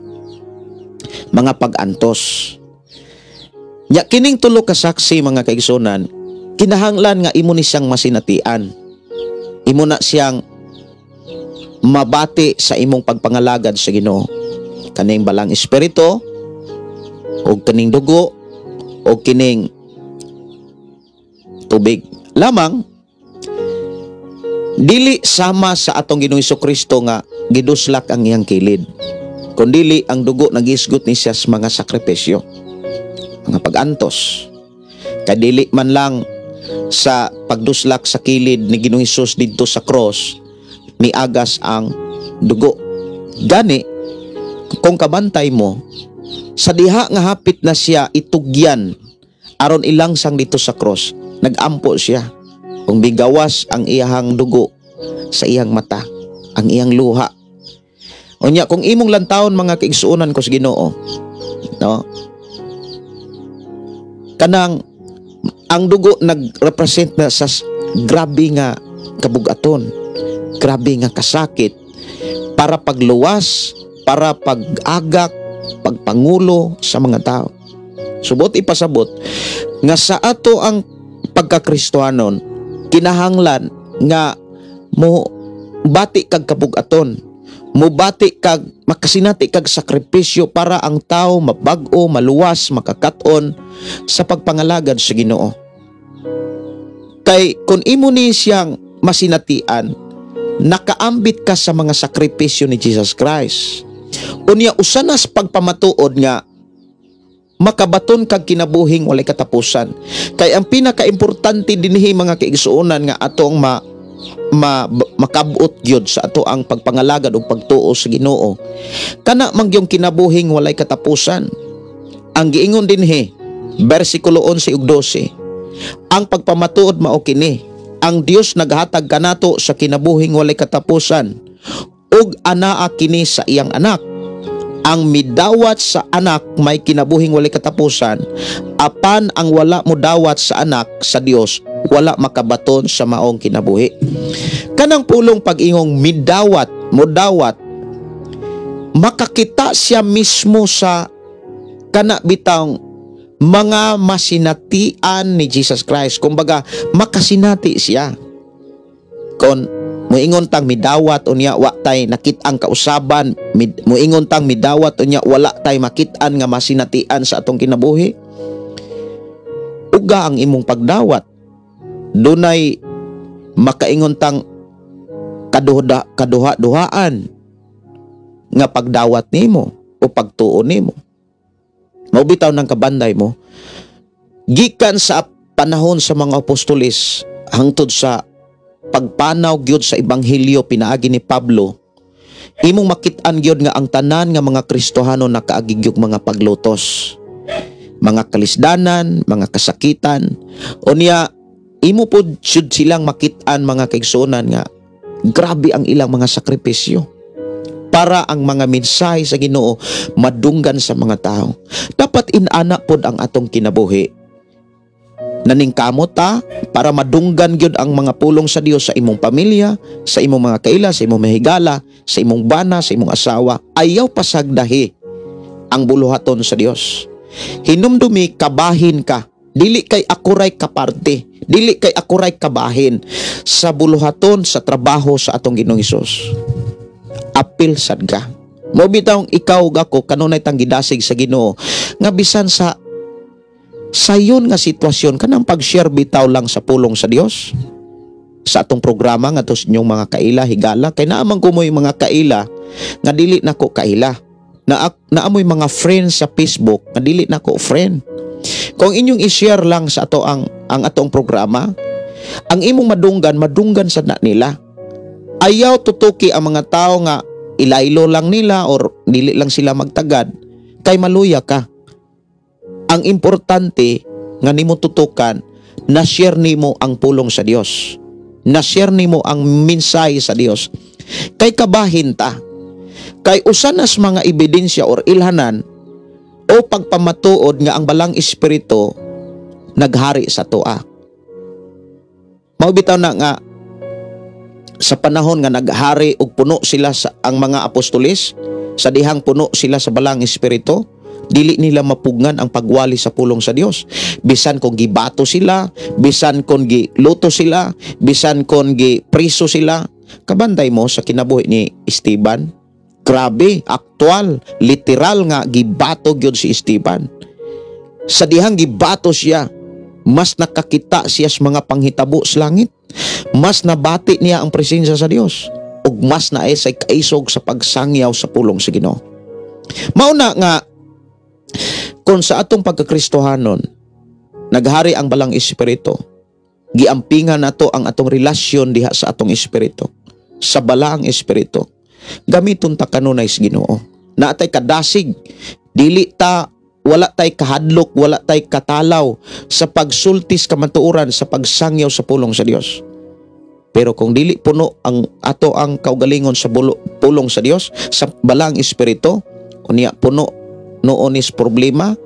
mga pag-antos. Nya kining tulo ka saksi mga kaigsuonan, kinahanglan nga imo ni siyang masinatian. Imo na siyang mabati sa imong pagpangalagad sa Ginoo. Kaning balang espiritu o kaning dugo o kining tubig lamang dili sama sa atong Ginoong Hesukristo nga giduslak ang iyang kilid, kundili ang dugo nagisgot ni siya sa mga sakripisyo, mga pag-antos. Kadili man lang sa pagduslak sa kilid ni Ginoong Hesus didto sa cross miagas ang dugo. Gani kung kabantay mo sa diha nga hapit na siya itugyan aron ilangsang dito sa cross, nagampo siya kung bigawas ang iyang dugo sa iyang mata, ang iyang luha. Unya kung imong lantawon mga kaigsuonan ko sa Ginoo, no? Kanang ang dugo nagrepresent na sa grabe nga kabugaton, grabe nga kasakit para pagluwas, para pag-agak, pagpangulo sa mga tao. Subot ipasabot nga sa ato ang pagkakristohanon, kinahanglan nga mo bati kag kabugaton, mo bati kag makasinati kag sakripisyo para ang tao mabag-o, maluwas, makakaton sa pagpangalagad sa Ginoo. Kay kung imo ni siyang masinatian, nakaambit ka sa mga sakripisyo ni Jesus Christ. Unya usanas pagpamatuod nga makabaton kag kinabuhing walay katapusan. Kay ang pinakaimportante dinhi mga kaigsuonan nga atong makabuot gyud sa ato ang pagpangalagad ug pagtuo sa Ginoo, kana mangyong kinabuhing walay katapusan. Ang giingon dinhi bersikulo 11 ug 12, ang pagpamatuod mao kini: ang Dios naghatag kanato sa kinabuhing walay katapusan ug anaa kini sa iyang anak. Ang midawat sa anak may kinabuhing walay katapusan, apan ang wala mo dawat sa anak sa Dios wala makabaton sa maong kinabuhi. Kanang pulong pag-ingong midawat, modawat, makakita siya mismo sa kana bitang mga masinatian ni Jesus Christ. Kumbaga makasinati siya. Kon muingon tang midawat unya wa tay nakit-ang kausaban, muingon tang midawat unya wala tay makit-an nga masinatian sa atong kinabuhi. Uga ang imong pagdawat, dunay makaingon tang kaduha-duhaan nga pagdawat nimo o pagtuo nimo. Maubitaw ng kabanday mo, gikan sa panahon sa mga apostolis hangtod sa pagpanaw gyud sa ebanghelyo pinaagi ni Pablo, imong makit-an gyud nga ang tanan nga mga Kristohano nakaagigyog mga paglutos, mga kalisdanan, mga kasakitan. Unya imo pod sud silang makit-an mga kaigsuonan nga grabe ang ilang mga sakripisyo para ang mga mensahe sa Ginoo madunggan sa mga tao. Dapat inana pod ang atong kinabuhi naningkamot ta para madunggan gyud ang mga pulong sa Dios sa imong pamilya, sa imong mga kaila, sa imong mahigala, sa imong bana, sa imong asawa. Ayaw pasagdahi ang buluhaton sa Dios. Hinumdumi kabahin ka, dili kay akuray kaparte, dili kay akuray kabahin sa buluhaton sa trabaho sa atong Ginoong Hesus. Apil sad ka. Mo bitawng ikaw ug ako kanunay tang gidasig sa Ginoo nga bisan sa sayon nga sitwasyon kanang pag-share bitaw lang sa pulong sa Dios sa atong programa nga tos inyong mga kaila higala kay naamang kumoy mga kaila nga dili nako kaila, naamoy mga friends sa Facebook nga dili nako friend. Kung inyong i-share lang sa ato ang atong programa, ang imong madunggan sa na nila. Ayaw tutuki ang mga tao nga ilaylo lang nila or dili lang sila magtagad kay maluya ka. Ang importante nga nimo tutukan na share nimo ang pulong sa Dios. Na share nimo ang mensahe sa Dios. Kay kabahin ta. Kay usanas mga ebidensya or ilhanan o pagpamatuod nga ang balang espiritu naghari sa toa. Mao bitaw na nga sa panahon nga naghari og puno sila sa ang mga apostoles, sa dihang puno sila sa balang espiritu, dili nila mapugngan ang pagwali sa pulong sa Dios. Bisan kung gibato sila, bisan kung giluto sila, bisan kung gipriso sila. Kabantay mo sa kinabuhi ni Esteban. Grabe, aktual, literal nga gibato gyud si Esteban. Sa dihang gibato siya, mas nakakita siya sa mga panghitabo sa langit. Mas nabati niya ang presensya sa Dios ug mas naay sa kaisog sa pagsangyaw sa pulong sa Ginoo. Mauna nga kung sa atong pagkakristohanon naghari ang balang espiritu, giampingan nato ang atong relasyon diha sa atong espiritu, sa balang espiritu. Gamiton ta kanunay sa Ginoo. Naatay kadasig, dili ta wala tay kahadlok, wala tay katalaw sa pagsultis kamatuoran sa pagsangyaw sa pulong sa Dios. Pero kung dili puno ang ato ang kaugalingon sa pulong sa Dios, sa balang espiritu, unya puno noon is problema,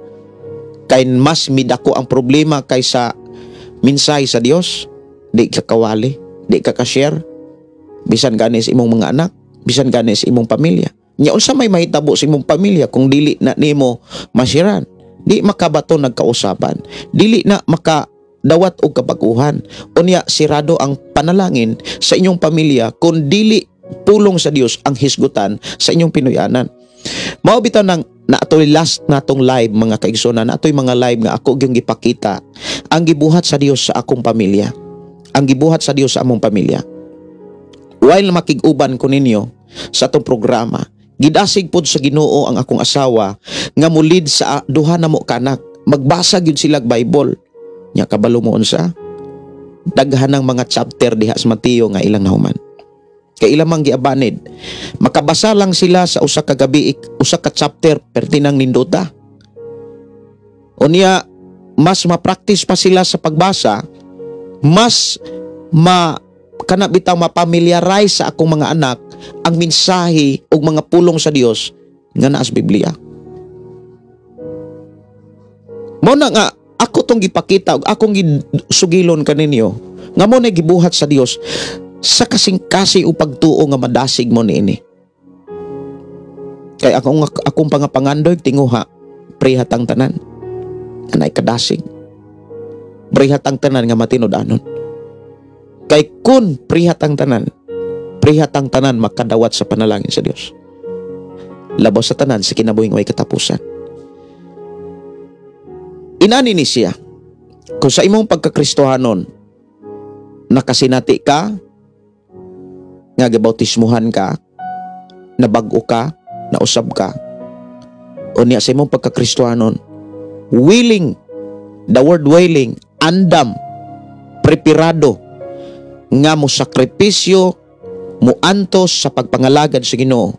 kay mas midako ang problema kaysa mensahe sa Dios, di ka kawali, di ka ka-share, bisan gani sa imong mga anak, bisan gani sa imong pamilya. Nya unsa may mahitabo sa imong pamilya kung dili na nimo masiran, di makabato nagkausapan, dili na makadawat og kabaguhan, unya sirado ang panalangin sa inyong pamilya kung dili pulong sa Dios ang hisgutan sa inyong pinuyanan. Mao bitaw nang naatoy last natong live mga kaigsonan, naatoy mga live nga ako gyung gipakita ang gibuhat sa Dios sa akong pamilya, ang gibuhat sa Dios sa among pamilya. While makig-uban ko ninyo sa atong programa, gidasig pod sa Ginoo ang akong asawa nga mulid sa duha na mo kanak, magbasa gyud sila Bible. Nya kabalo mo unsa? Daghan ng mga chapter diha sa Mateo nga ilang nahuman. Kay ilang mang giabanid, makabasa lang sila sa usa ka gabi, usa ka chapter pertinang nindota. Unya mas ma-practice pa sila sa pagbasa, mas kanabitaw mapamilyarize sa akong mga anak ang mensahe ug mga pulong sa Dios nga naa sa Biblia. Mao na nga ako tong gipakita ug akong gisugilon kaninyo nga mo na gibuhat sa Dios sa kasing-kasi o pagtuo nga madasig mo niini. Kay akong pangapangandoy tinguha prihatang tanan anay kadasig. Prihatang tanan nga matinud-anon. Kay kun prihatang tanan makadawat sa panalangin sa Dios. Labaw sa tanan sa kinabuhing way katapusan. Inani ni siya, kung sa imong pagkakristohanon nakasinati ka, nga gibautismuhan ka, nabag-o ka, nausab ka, o niya sa imong pagkakristohanon, willing, the word willing, andam, preparado, nga mo sakripisyo, mo antos sa pagpangalagad sa Ginoo,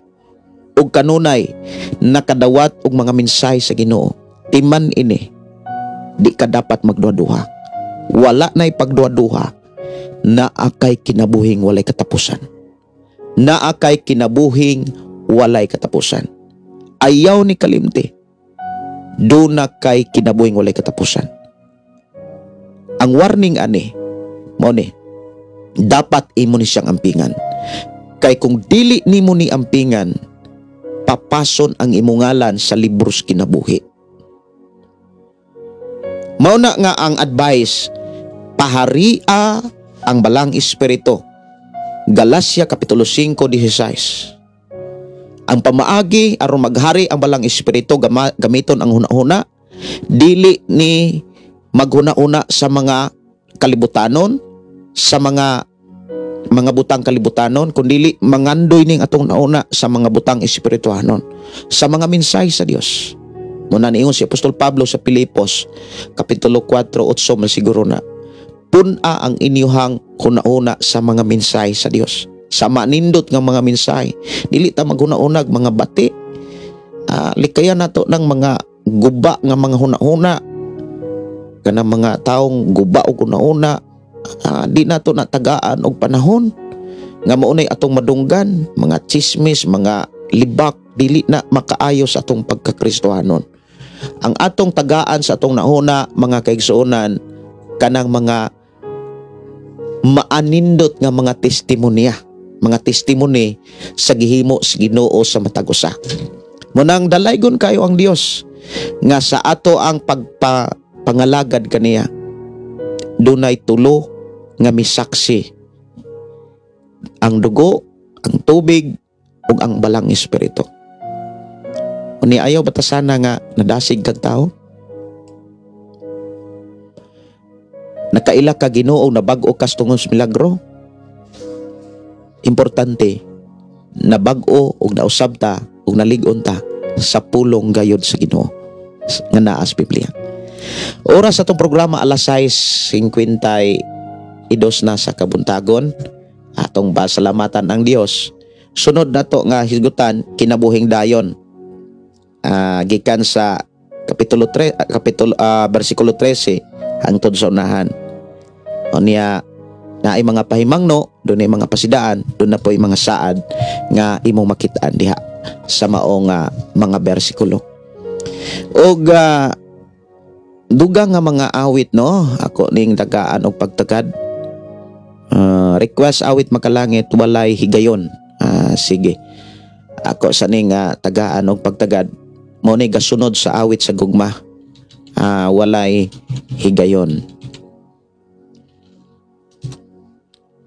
ug kanunay nakadawat og mga mensahe sa Ginoo. Timan ini, di ka dapat magduha-duha. Wala na'y pagduha-duha, naakay kinabuhing walay katapusan. Naakay kinabuhing walay katapusan. Ayaw ni kalimti, do na kay kinabuhing walay katapusan. Ang warning ani mo ni dapat imo ni siyang ampingan. Kay kung dili nimo ni ampingan, papason ang imong ngalan sa libros kinabuhi. Mao na nga ang advice, paharia ang balang espiritu. Galacia kapitulo 5:16. Ang pamaagi aron maghari ang balang espiritu gamiton ang hunahuna, dili ni maghuna-una sa mga kalibutanon, sa mga butang kalibutanon, kundi mangandoy ning atong nauna sa mga butang espirituhanon, sa mga mensahe sa Dios. Muna niingon si Apostol Pablo sa Pilipos kapitulo 4:8 masiguro na, puna ang inyuhang hunahuna sa mga mensahe sa Dios, sa manindot nga mga mensahe. Dili ta maghuna-unag mga bati, likayan nato ng mga guba nga mga hunahuna, kanang mga taong guba o hunahuna. Di nato natagaan og panahon nga maunay atong madunggan, mga chismis, mga libak, dili na makaayo sa atong pagkakristohanon. Ang atong tagaan sa atong nauna, mga kaigsuonan, kanang mga maanindot nga mga testimonya, mga testimony sa gihimo sa Ginoo sa matag usa. Munang dalaygon kayo ang Dios nga sa ato ang pagpangalagad kaniya, dunay tulo nga misaksi: ang dugo, ang tubig, ug ang balang espiritu. Uni ayaw batasana nga nadasig kag tao, nakaila ka Ginoo na bag-o kas tungod sa milagro. Importante na bag-o ug nausab ta ug nalig-on ta sa pulong gayud sa Ginoo nga naa sa Biblia. Oras sa itong programa alas 6:52 na sa kabuntagon. Atong pasalamatan ang Dios. Sunod na to nga hisgutan, kinabuhing dayon. Gikan sa versikulo 13 hangtod sa unahan. O niya na ay mga pahimangno, doon ay mga pasidaan, doon na po ay mga saad nga imong makitaan diha sa maong mga bersikulo. Og dugang nga mga awit, no, ako ning tagaan og pagtagad. Request awit makalangit, walay higayon. Sige, ako sa ning tagaan og pagtagad, mo ni gasunod sa awit sa gugma, walay higayon.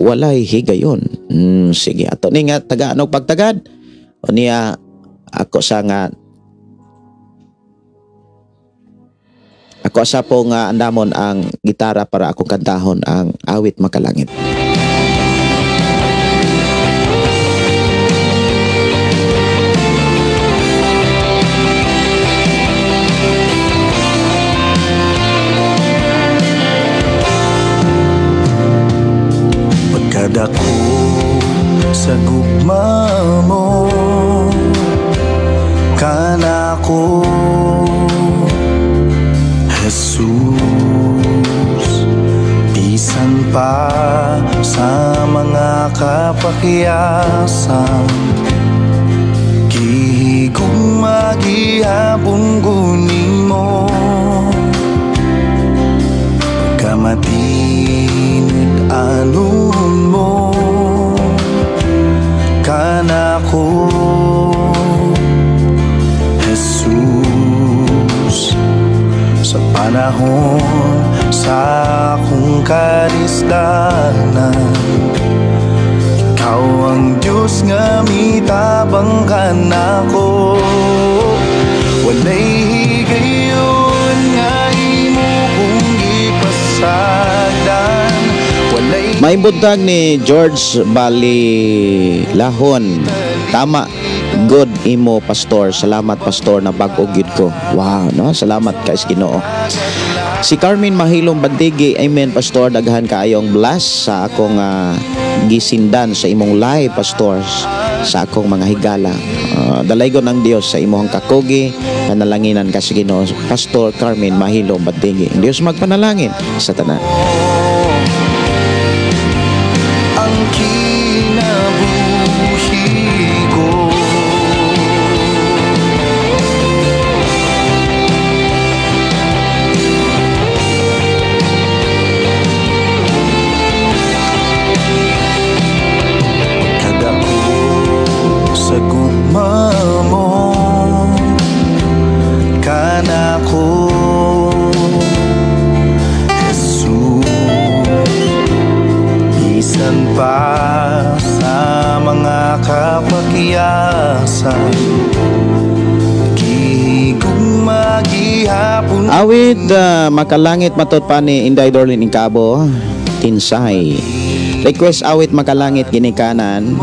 Walay higayon. Sige, ato ni nga tagaan og pagtagad. O niya ako sa nga ako sa po nga andamon ang gitara para akong kantahon ang awit makalangit. Pagkadako sa gugma mo, kanako Jesus, bisan pa sa mga kapakiyasan, gihigong magihapon gunin mo, pagkamatinid anon mo, kanako Jesus, sa panahon sa akong karisdanan, ikaw ang Diyos nga mitabang ka nako. Walay higayon nga imo kong ipasagdan, walay May buntag ni George Balilahon. Tama, good imo pastor. Salamat pastor na bag-o gyud ko. Wow, no? Salamat kay Ginoo. Si Carmen Mahilong Bandigi, amen pastor, daghan kaayong bless sa akong gisindan sa imong live pastors, sa akong mga higala. Dalaygon ang Dios sa imong kakugi, panalanginan ka sa Ginoo. Pastor Carmen Mahilong Bandigi. Dios magpanalangin sa tanan. ang kinabuhi ko. kinabukasan. Gihigong magihapon Awit makalangit matot pa ni Inday Dorlin Incabo, Tinsay. Request awit makalangit ginikanan,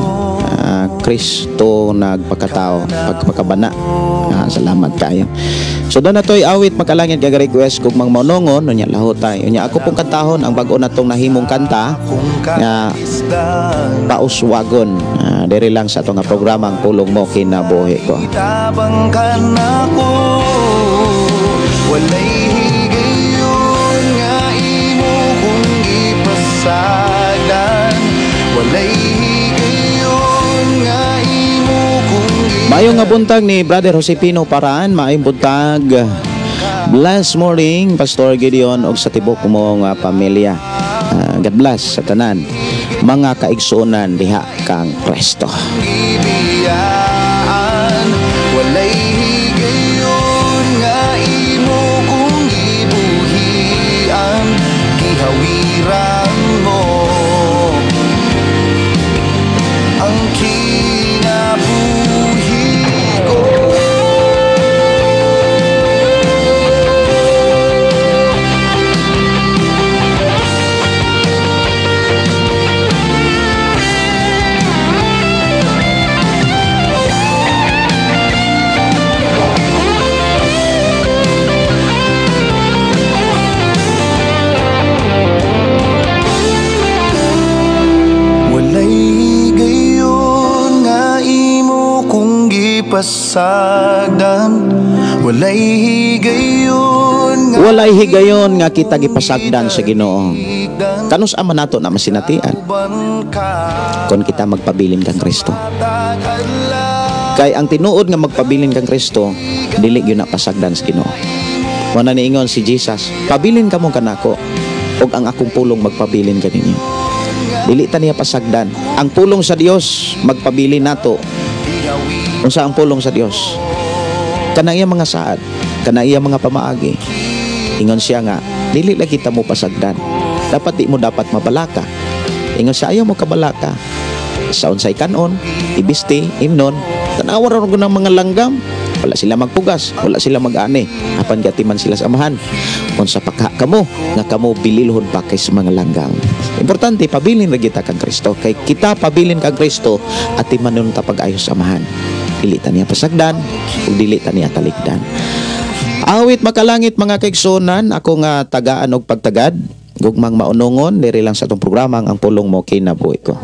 Kristo nagpakatao, pagpakabana. Salamat kayo. So doon na to'y awit makalangit gaga-request kung mang maunongon, nunya lahotay. Unya ako pong kantahon ang bago na tong nahimong kanta nga pauswagon. Diri lang sa itong programa ang pulong mo kinabuhi ko. tabang ka na ko, walay higayon nga imo kung ipasagdan, walay higayon nga imo kung Mayong nga buntag ni Brother Josepino Paraan, maayong buntag. Bless morning, Pastor Gideon og sa tibok mo nga pamilya. God bless sa tanan. Mga kaigsuonan diha kang Kristo. ibiyaan, walay higayon nga imo kung ibuhian, gihawiran mo ang kinabuhi ko. Walay higayon nga imo kung gipasagdan, walay higayon nga Walay higayon nga kita gipasagdan sa Ginoo. Kanus ama nato na masinatian kon kita magpabilin kang Kristo. Kay ang tinuod nga magpabilin kang Kristo, dili gyud na pasagdan sa Ginoo. Wala niingon si Jesus, pabilin kamo kanako ug ang akong pulong magpabilin kaninyo. Dili ta niya pasagdan. Ang pulong sa Dios magpabilin nato. Unsa ang pulong sa Dios? Kanang iya mga saad, kanang iya mga pamaagi. Ingon siya nga, dili lang kita mo pasagdan. Dapat di mo dapat mabalaka. Ingon siya, ayaw mo kabalaka. Sa unsay kanon, ibiste, imnon, tanawa ra ng mga langgam. Wala sila magpugas, wala sila mag-ani. Apan gatiman sila sa amahan. Unsa pakha kamo, nga kamo bililhon pa kay sa mga langgam. Importante, pabilin ra kita kang Kristo. Kay kita pabilin kang Kristo at timanon ta pag-ayos sa amahan. Dili ta niya pasagdan, ug dili ta niya talikdan. Awit makalangit mga kaigsunan, ako nga tagaan og pagtagad, gugmang maunongon, diri lang sa itong programa ang pulong mo kinabuhi ko.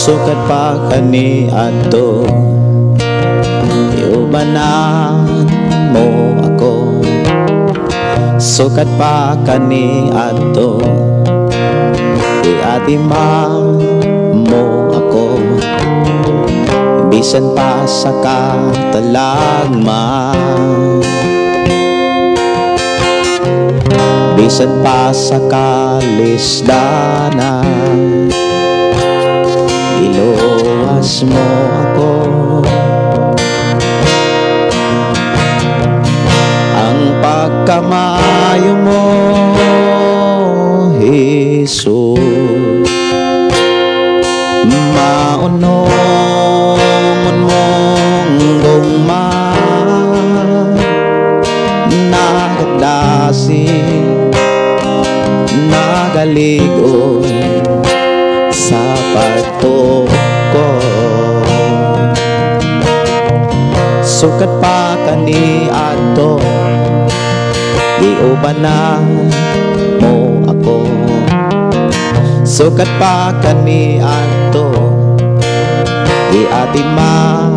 Sukat pa kani ato, iubanan mo ako. Sukat pa kani ato, iatiman mo ako. Bisan pa sa katalagman, bisan pa sa kalisdanan, iluwas mo ako. Ang pagkamayo mo, Jesus, maunon mong gugma. kaligon sa pagtuko. Sukat pa kani ato, giuban na mo ako. Sukat pa kani ato, giatima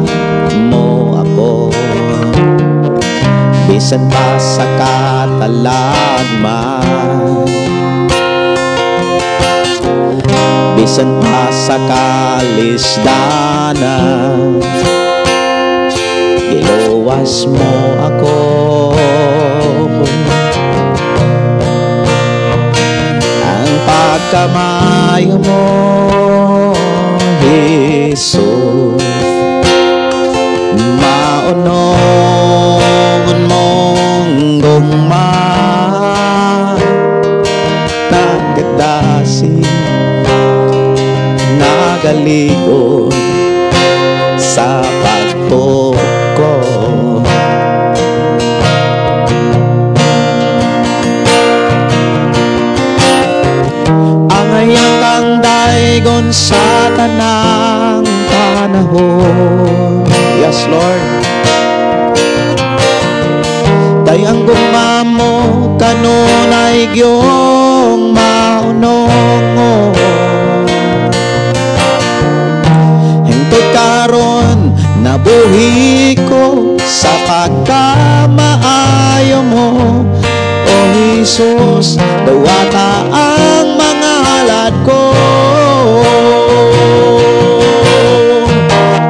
mo ako. Bisan pa sa katalagman, bisan pa sa kalisdanan, giluwas mo ako. Ang pagkamayo mo, Jesus, maunong mong gugma, nagadasi, nagaligon sa pagtuko. Ang ayang kang daigon sa tanang panahon. Yes, Lord. Dayang gumamo kanunay gyong maunong. Hingtod karon nabuhi ko sa pagkamaayo mo, O Jesus, dawata ang mga halad ko.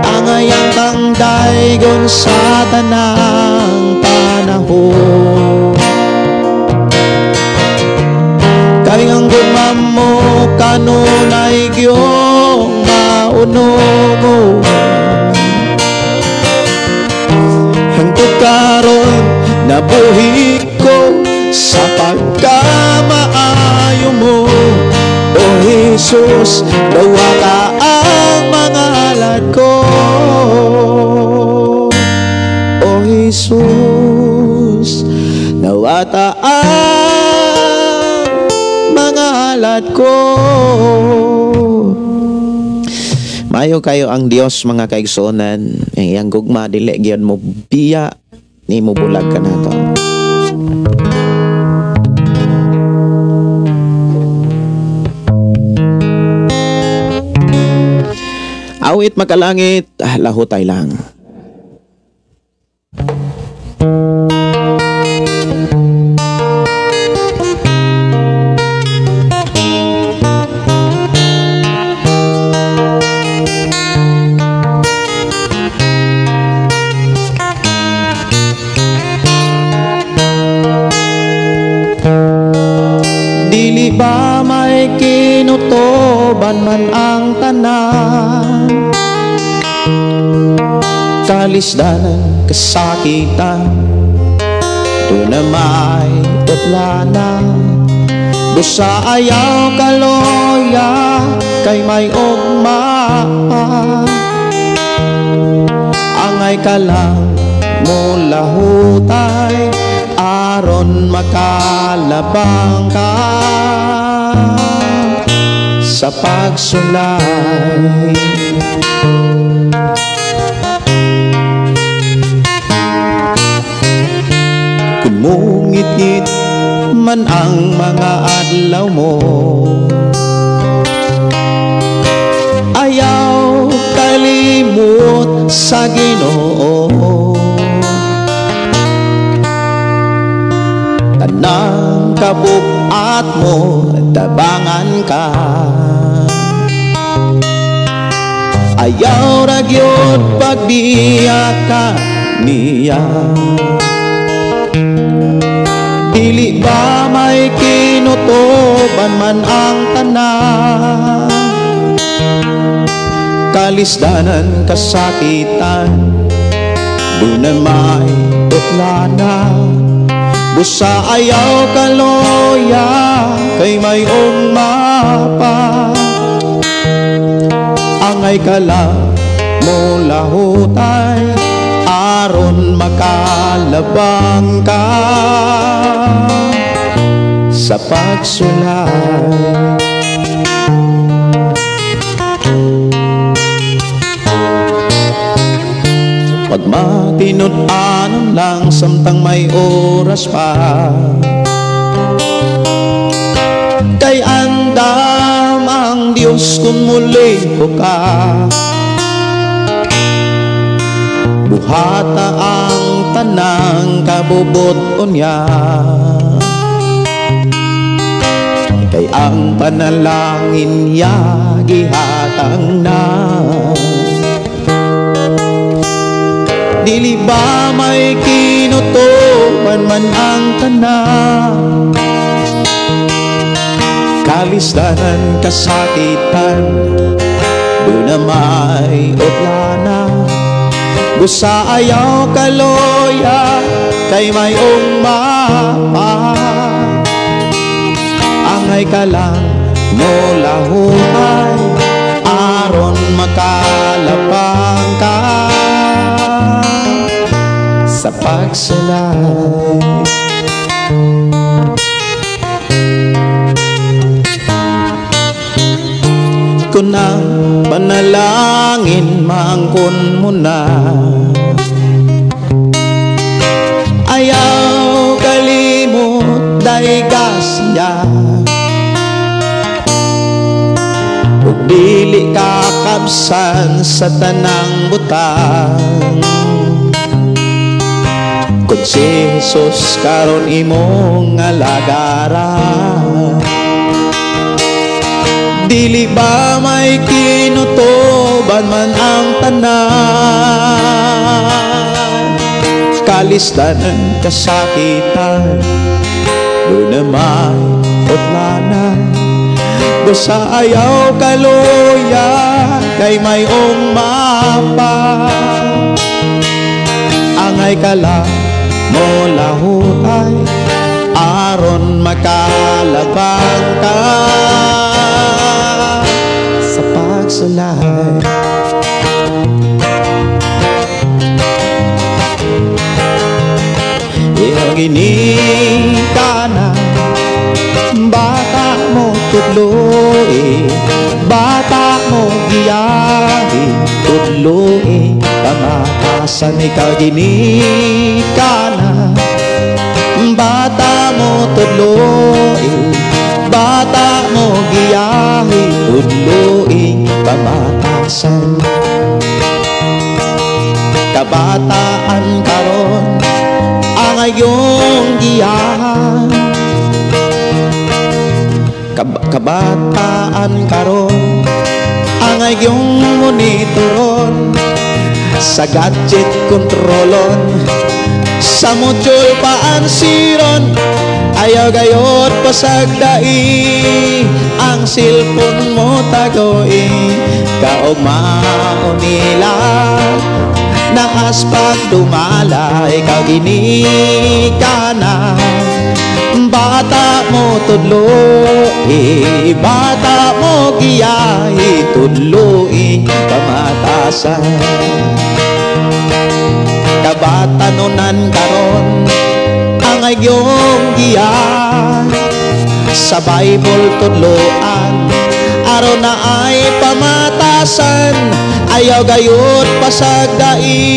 Ang ayang kang daigon sa tanang panahon. Kayang gumamo kanunay gyong maunog. Hangtod karon nabuhi ko sa pagkamaayo mo, O Jesus, dawata ang mga halad ko. O Jesus, dawata ang mga halad ko. Mayo kayo ang Dios mga kaigsuonan. Ang iyang gugma dili gyud mo biya ni mo bulag ka nato. Awit makalangit, lahutay lang. Dili ba may kinutoban man ang tanan, kalisdanan, kasakitan, doon na may tutlanan. Busa ayaw kaloya, kay may ugma, angay ka lang mo lahutay, aron makalabang ka sa pagsulay. Kung mungit-ngit man ang mga adlaw mo, ayaw kalimot sa Ginoo. Tanang kabuat mo, tabangan ka. Ayaw ra gyud pagbiya ka niya. Dili ba may kinutoban man ang tanan, kalisdanan, kasakitan, doon na may tutlanan. Busa ayaw kaloya, kay may ugmapa, angay ka lang mo lahutay, aron makalabang ka sa pagsulay. Pag matinud-anon lang samtang may oras pa, kay andam ang Diyos kung muli ka. Buhata ang tanang kabubuton niya, kay ang panalangin niya gihatang na. Dili ba may kinutuban man ang tanan, kalisdanan kasakitan, doon na may utlana. Busa ayaw kaloya, kay may umapa. Angay ka lang mo lahuay, aron makalapang ka sa pagsulay. Kung ang panalangin mangkon mo na, ayaw kalimot day kasya, ug dili kakabsan sa tanang butang. Kung si Jesus karon imong alagaran, dili ba may kinutuban man ang tanan, kalisdanan kasakitan, doon na may utlanan. Busa ayaw kaluya, kay may umapa. Angay ka lang mo lahutay, aron makalabang ka sa pagsulay. Iyong inika na, bata mo tudloy, bata mo giyahi, tudloy, pamatasan ikaw ginika na. Bata mo tudloy, bata mo giyahi, tudloy, pamatasan. Kabataan karon ang ayong giyahan, kabataan karon ang ayong monitoron, sa gadget kontrolon, sa module paansiron. Ayaw gayot pasagdai, ang cellphone mo tagoy, kaugmao nila naas pagdumala. Ikaw ginika na, bata mo tudloy, bata mo giyahi, tudloy, pamatasan. Kabatanunan karon ang ayong giyan, sa Bible tudloan, aron na ay pamatasan. Ayaw gayot pasagdai,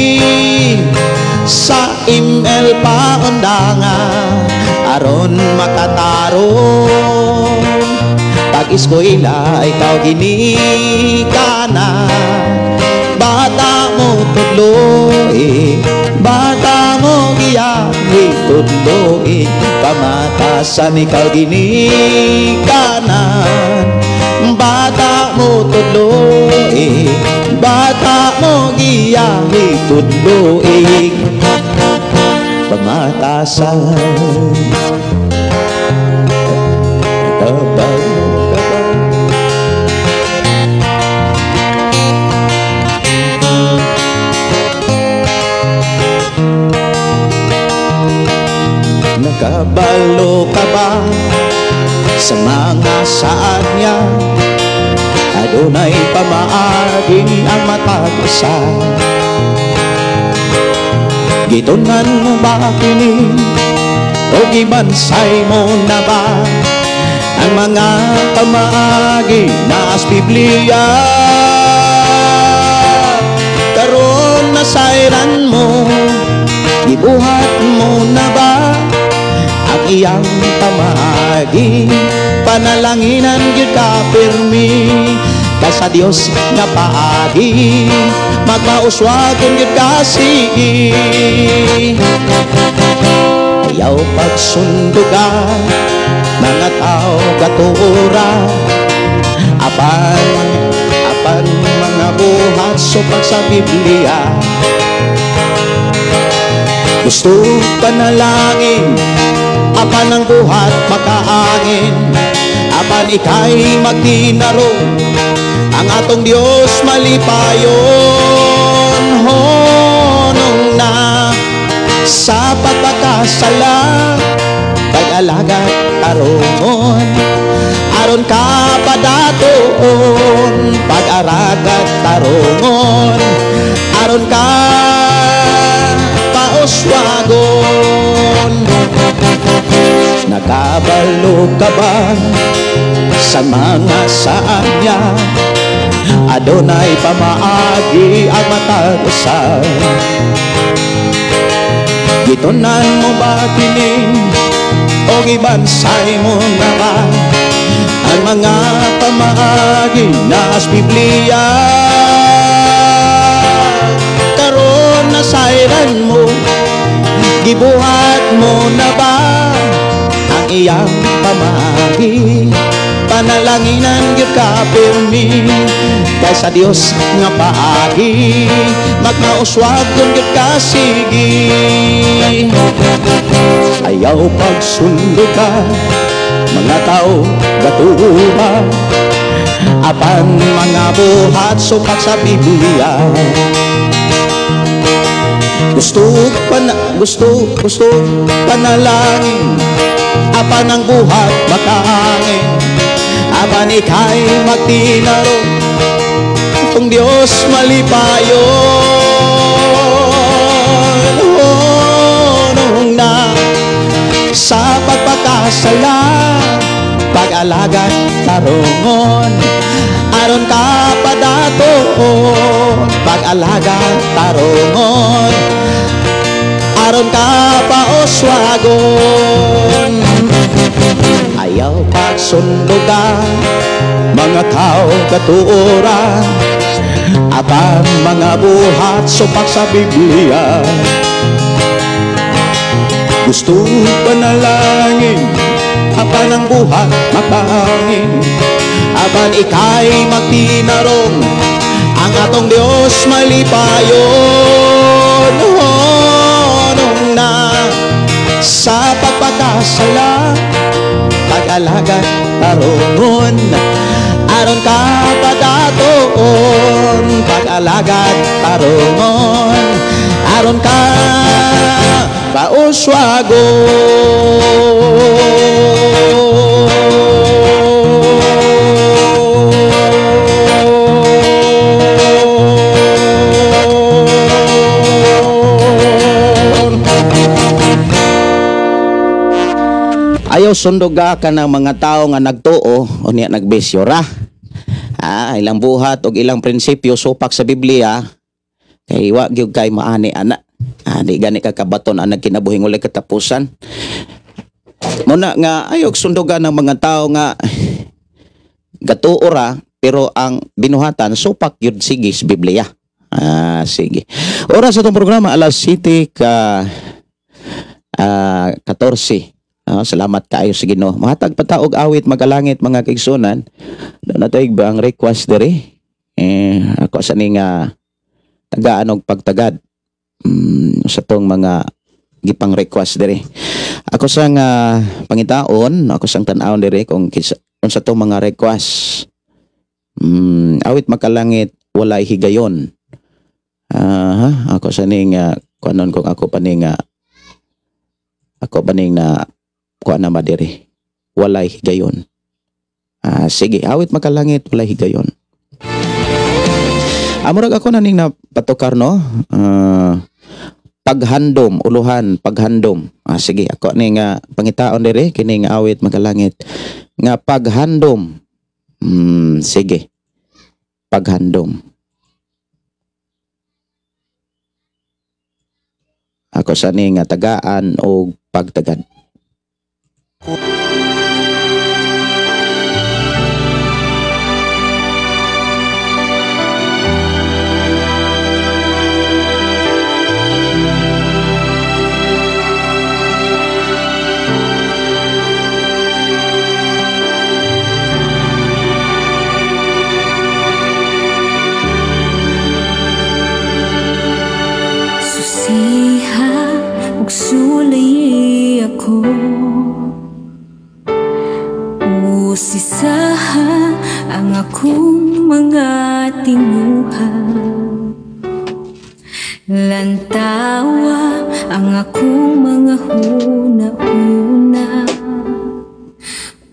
sa email paundangan, aron makatarong. Pag-eskwela ikaw ginika na, bata mo tudloy, bata mo giyahi, tudloy, pamatasan. Ikaw ginika na, bata mo tudloy, bata mo giyahi, tudloy, pamatasan. Nakabalo ka ba sa mga saan niya? Adunay pamaaging ang matag-usa. Gitunan mo ba kini o gibansay mo na ba ang mga pamaagi na sa Biblia? Karon nasayran mo, gibuhat mo na ba ang iyang pamaagi? Panalanginan gyud ka pirmi ka sa Dios nga paagi, magmauswagon gyud ka sige. Ayaw pagsunduga mga tao katuura, apan mga buhat supag sa Biblia. Gusto panalangin, apan ang buhat makaangin, apan ikay magdinarong ang atong Dios malipayon. Honong na sa pagpakasala, pag-alagat tarungon, aron ka padatoon, pag-aragat tarungon, aron ka pauswagon. Nakabalo ka ba sa mga saanya? Adonay pamaagi ang matagusan. Gitunan mo ba kining o gibansay mo na ba ang mga pamaagi na sa Biblia? Karon nasayran mo, gibuhat mo na ba ang iyang pamaagi? Panalanginan gyud ka pirmi kay sa Dios nga paagi, magmauswagon gyud ka sige. Ayaw pagsundo ka mga tao gatuba, apan mga buhat supak sa Biblia. Gusto panalangin, apan ang buhat makaangin, apan ikay magtinarong kung Diyos malipayon. Honong na sa pagpakasala, pag-alagat tarungon, aron ka padatoon, pag-alagat tarungon, aron ka pauswagon. Ayaw pagsunduga mga tao katuora, apan mga buhat supak sa Biblia. Gusto panalangin, apan ang buhat makaangin, apan ikay magtinarong ang atong Dios malipayon. Honong na sa pagpakasala, pag-alagat tarungon, aron ka padatoon, pag-alagat tarungon, aron ka Ayaw sunduga ka ng mga tao nga nagtuo o niya nagbisyo ra. Ilang buhat o ilang prinsipyo supak sa Biblia, kay wa gyud kay maani ana. Di gani ka kabaton ang nagkinabuhing ulit katapusan. Muna nga ayaw sunduga ng mga tao nga gatuo ra, pero ang binuhatan supak yun sige sa Biblia. Sige. Oras sa itong programa alas 7 ka 14. Salamat kayo sa Ginoo. Mahatag pataog awit magalangit mga kaigsunan. Doon nato ang request diri. Ako sa ning tagaan og pagtagad sa tong mga gipang request diri. Ako sang pangitaon, ako sang tan-awon diri kung sa tong mga request. Awit makalangit walay higayon. Ako sa ning kuanon kung ako paning na kuan na madiri walay higayon. Sige, awit makalangit walay higayon. Amurag ako na ning napatukar no. paghandom, uluhan, paghandom. Sige, ako ni nga pangitaon diri kini nga awit magalangit nga paghandom. Sige. Paghandom. Ako sa ni nga tagaan o pagtagad. Sulay ako usisaha ang akong mga tinguha, lantawa ang akong mga huna-una,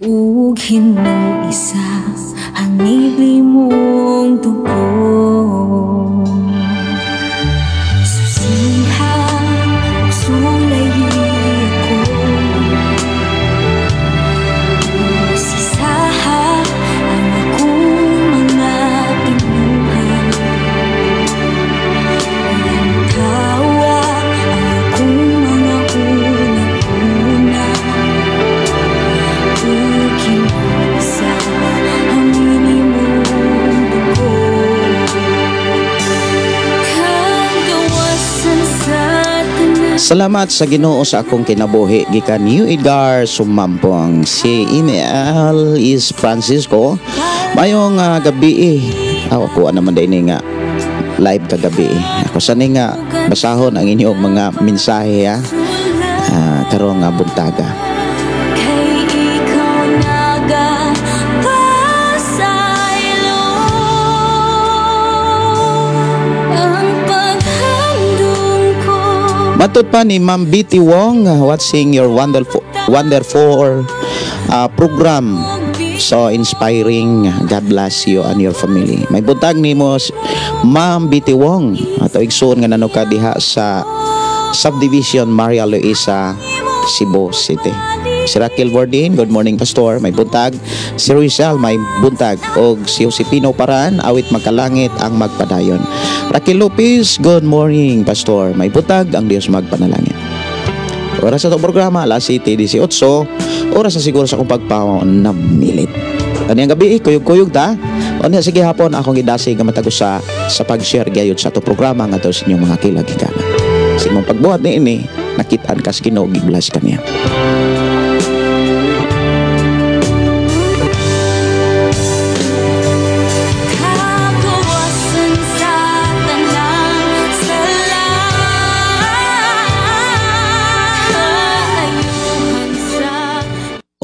ug hinong isa ang ibig mong dugo. Salamat sa Ginoo sa akong kinabuhi gikan New Edgar Sumampong. Si email is Francisco. Mayong gabi ako naman din nga live kagabi. Ako sani nga basahon ang inyong mga mensahe karong nga buntaga. Matut pa ni Ma'am Betty Wong watching your wonderful program. So inspiring. God bless you and your family. May buntag ni mo Ma'am Betty Wong. Ato igsoon nga nano ka diha sa subdivision Maria Luisa, Cebu City. Si Raquel Bordin, good morning Pastor. May buntag. Si Rizal, may buntag. O si Josepino Paran, awit magkalangit ang magpadayon. Raquel Lopez, good morning Pastor. May buntag, ang Diyos magpanalangin. Oras sa itong programa, alas 7:18. Oras na siguro sa akong pagpaw na milit. Kaniyang gabi, kuyog-kuyog ta. O niya, sige hapon, akong idasig ang matagos sa pag-share gayod sa itong programa nga ito sa inyong mga kilagikanan. Sa imong pagbuhat ni ini, nakitaan ka sa Ginoo, giblas kaniya.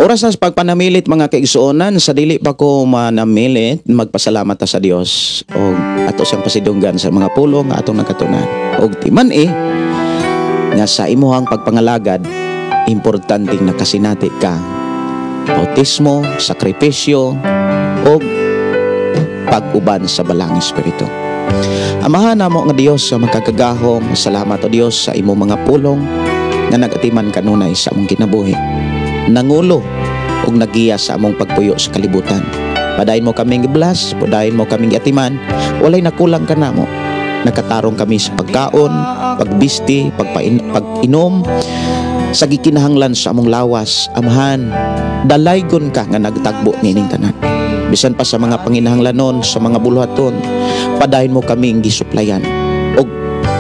Oras sa pagpanamilit mga kaigsuonan, sa dili pa ko manamilit, magpasalamat ta sa Dios o ato siyang pasidunggan sa mga pulong nga atong nakatunan. Og timan nga sa imuhang pagpangalagad, importanteng nakasinati ka. Bautismo, sakripisyo, o pag-uban sa balang espiritu. Amahan namo nga Dios sa magkagagahom, salamat o Dios sa imong mga pulong nga nagatiman kanunay sa among kinabuhi. Nangulo ug nagiya sa among pagpuyo sa kalibutan. Padayon mo kaming iblas, padayon mo kaming atiman, walay nakulang ka namo. Nakatarong kami sa pagkaon, pagbisti, pag-inom, sa gikinahanglan sa among lawas. Amahan, dalaygon ka nga nagtagbo nining tanan. Bisan pa sa mga panginahanglanon, sa mga buluhaton, padayon mo kaming gisuplayan. Og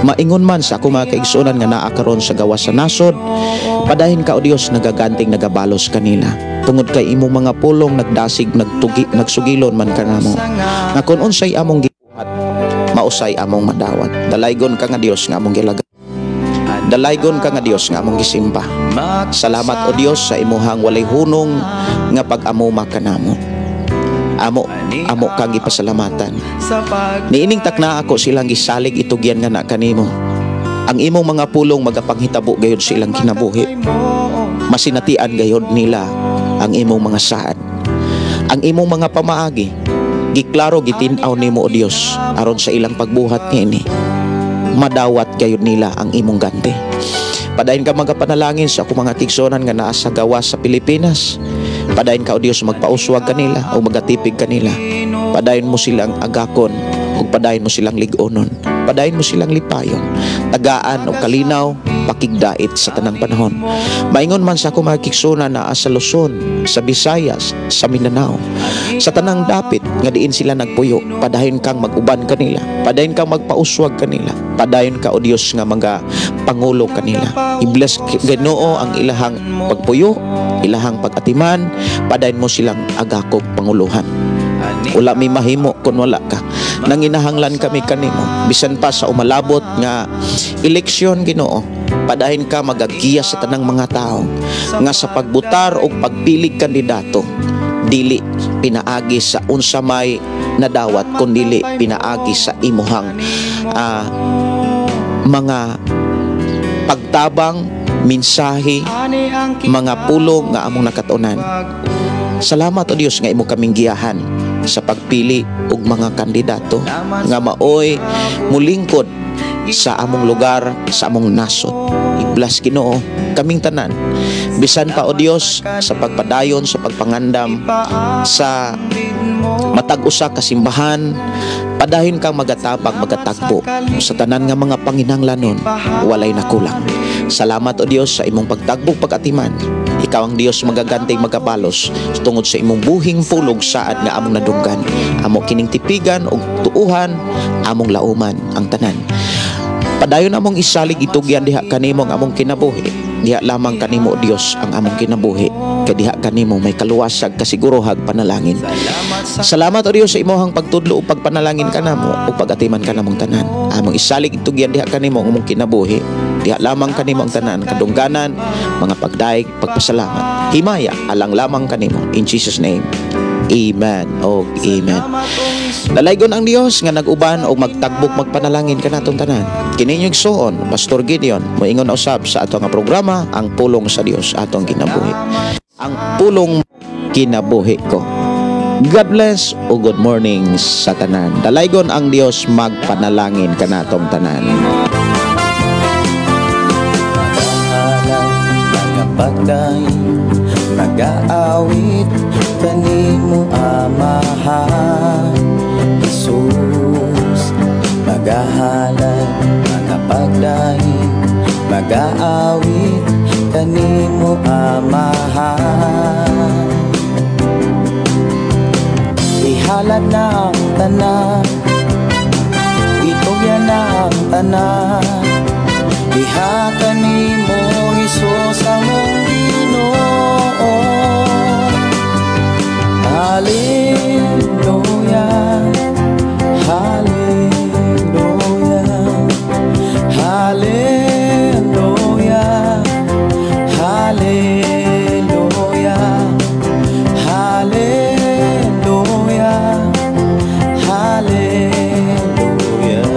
maingon man sa ako mga kaigsunan nga naa karon sa gawas sa nasod, padayon ka o Dios nagaganting nagabalos kanila. Tungod kay imong mga pulong nagdasig, nagsugilon man kanamo. Nga kun unsay among gibuhat, mausay among madawat. Dalaygon ka nga Dios nga among gilaga. Dalaygon ka nga Dios nga among gisimba. Salamat o Dios sa imuhang walay hunong nga pag-amuma kanamo. Amo kang gipasalamatan. Niining takna ako silang gisalig itugyan nga na kanimo. Ang imong mga pulong magapanghitabo gayud sa ilang kinabuhi. Masinatian gayud nila ang imong mga saad. Ang imong mga pamaagi, giklaro gitin-aw nimo o Dios aron sa ilang pagbuhat niini. madawat gayud nila ang imong ganti. Padayon ka magapanalangin sa akong mga tigsonan nga naa sa gawas sa Pilipinas. Padayon ka o Dios magpauswag kanila o magatipig kanila. Padayon mo silang agakon o padayon mo silang ligonon. Padayon mo silang lipayon, tagaan o kalinaw, pakigdait sa tanang panahon. Maingon man sa akong mga kigsonan na sa Luzon, sa Visayas, sa Mindanao, sa tanang dapit nga diin sila nagpuyo. Padayon kang mag-uban kanila, padayon kang magpauswag kanila, padayon ka o Dios nga mga pangulo kanila. I-bless Ginoo ang ilahang pagpuyo, ilahang pag-atiman. Padayon mo silang agakog panguluhan. Wala may mahimo kung wala ka. Nanginahanglan kami kanimo, bisan pa sa umalabot nga eleksyon, Ginoo. Padayon ka magagiya sa tanang mga tao nga sa pagbutar o pagpilig kandidato, dili pinaagi sa unsa may nadawat, kundi pinaagi sa imuhang mga pagtabang, mensahe, mga pulong nga among nakatunan. Salamat o Dios nga imo kaming giyahan sa pagpili og mga kandidato nga maoy mulingkod sa among lugar, sa among nasod. I-bless Ginoo kaming tanan, bisan pa o Dios sa pagpadayon, sa pagpangandam sa matag usa ka simbahan. Padayon kang magatabang, magatagbo sa tanan nga mga panginahanglanon, walay nakulang. Salamat o Dios sa imong pagtagbo, pag-atiman. Ikaw ang Dios magaganting magapalos tungod sa imong buhing pulog saad nga among nadunggan. Amo kining tipigan og tuuhan, among lauman ang tanan. Padayon among isalig itugyan diha kanimo ang among kinabuhi. Diha lamang kanimo Dios ang among kinabuhi. Kay diha kanimo may kaluwasag, kasigurohag panalangin. Salamat o Dios sa imong pagtudlo o pagpanalangin kanamo o pagatiman kanamong tanan. Among isalig itugyan diha kanimo ang among kinabuhi. Diha lamang kanimo ang tanan, kadungganan, mga pagdaig, pagpasalamat. Himaya alang lamang kanimo. In Jesus name. Amen o amen. Dalaygon ang Dios nga nag-uban o magtagbok magpanalangin kanatong tanan. Kininyong suon, Pastor Gideon, moingon na usab sa ato nga programa, ang pulong sa Dios atong kinabuhi. Ang pulong kinabuhi ko. God bless o good morning sa tanan. Dalaygon ang Dios magpanalangin kanatong tanan. Pagday mag-aawit kanimo Amahan Jesus, magahalay mga pagday mag-aawit kanimo Amahan. Ihalad na ang tanan, itugyan na ang tanan, diha kanimo Jesus among Ginoo. Hallelujah, hallelujah, hallelujah, hallelujah, hallelujah, hallelujah.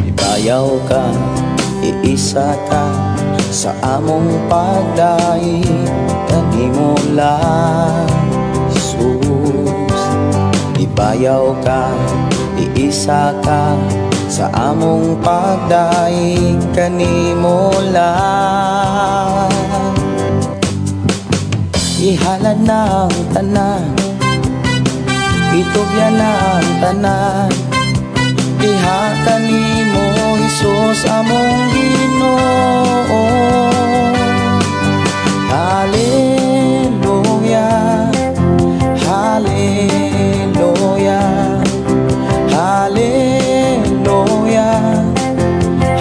Ibayaw ka, iisa ka sa among pagdaig kanimo lang Jesus. Ibayaw ka, iisa ka sa among pagdaig kanimo lang. Ihalad na ang tanan, itugyan na ang tanan, diha kanimo Jesus among Ginoo. Hallelujah, hallelujah, hallelujah,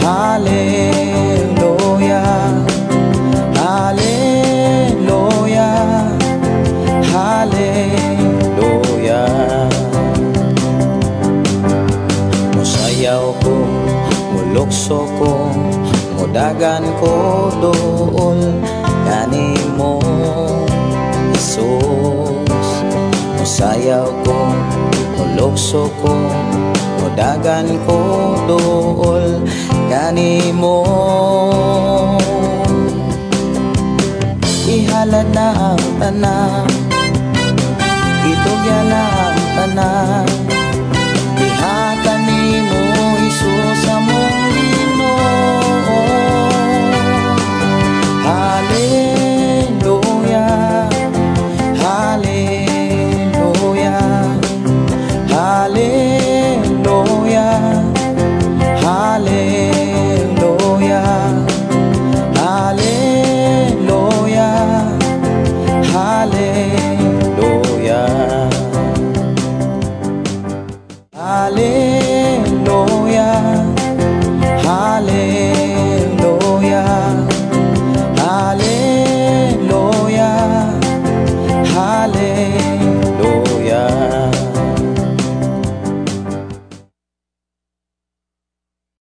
hallelujah, hallelujah, hallelujah. Musayaw ko, mulukso ko, mudagan ko dool kanimo Jesus. Musayaw ko, mulukso ko, mudagan ko dool kanimo. Ihalad na ang tanan, itugyan na ang tanan, diha kanimo balik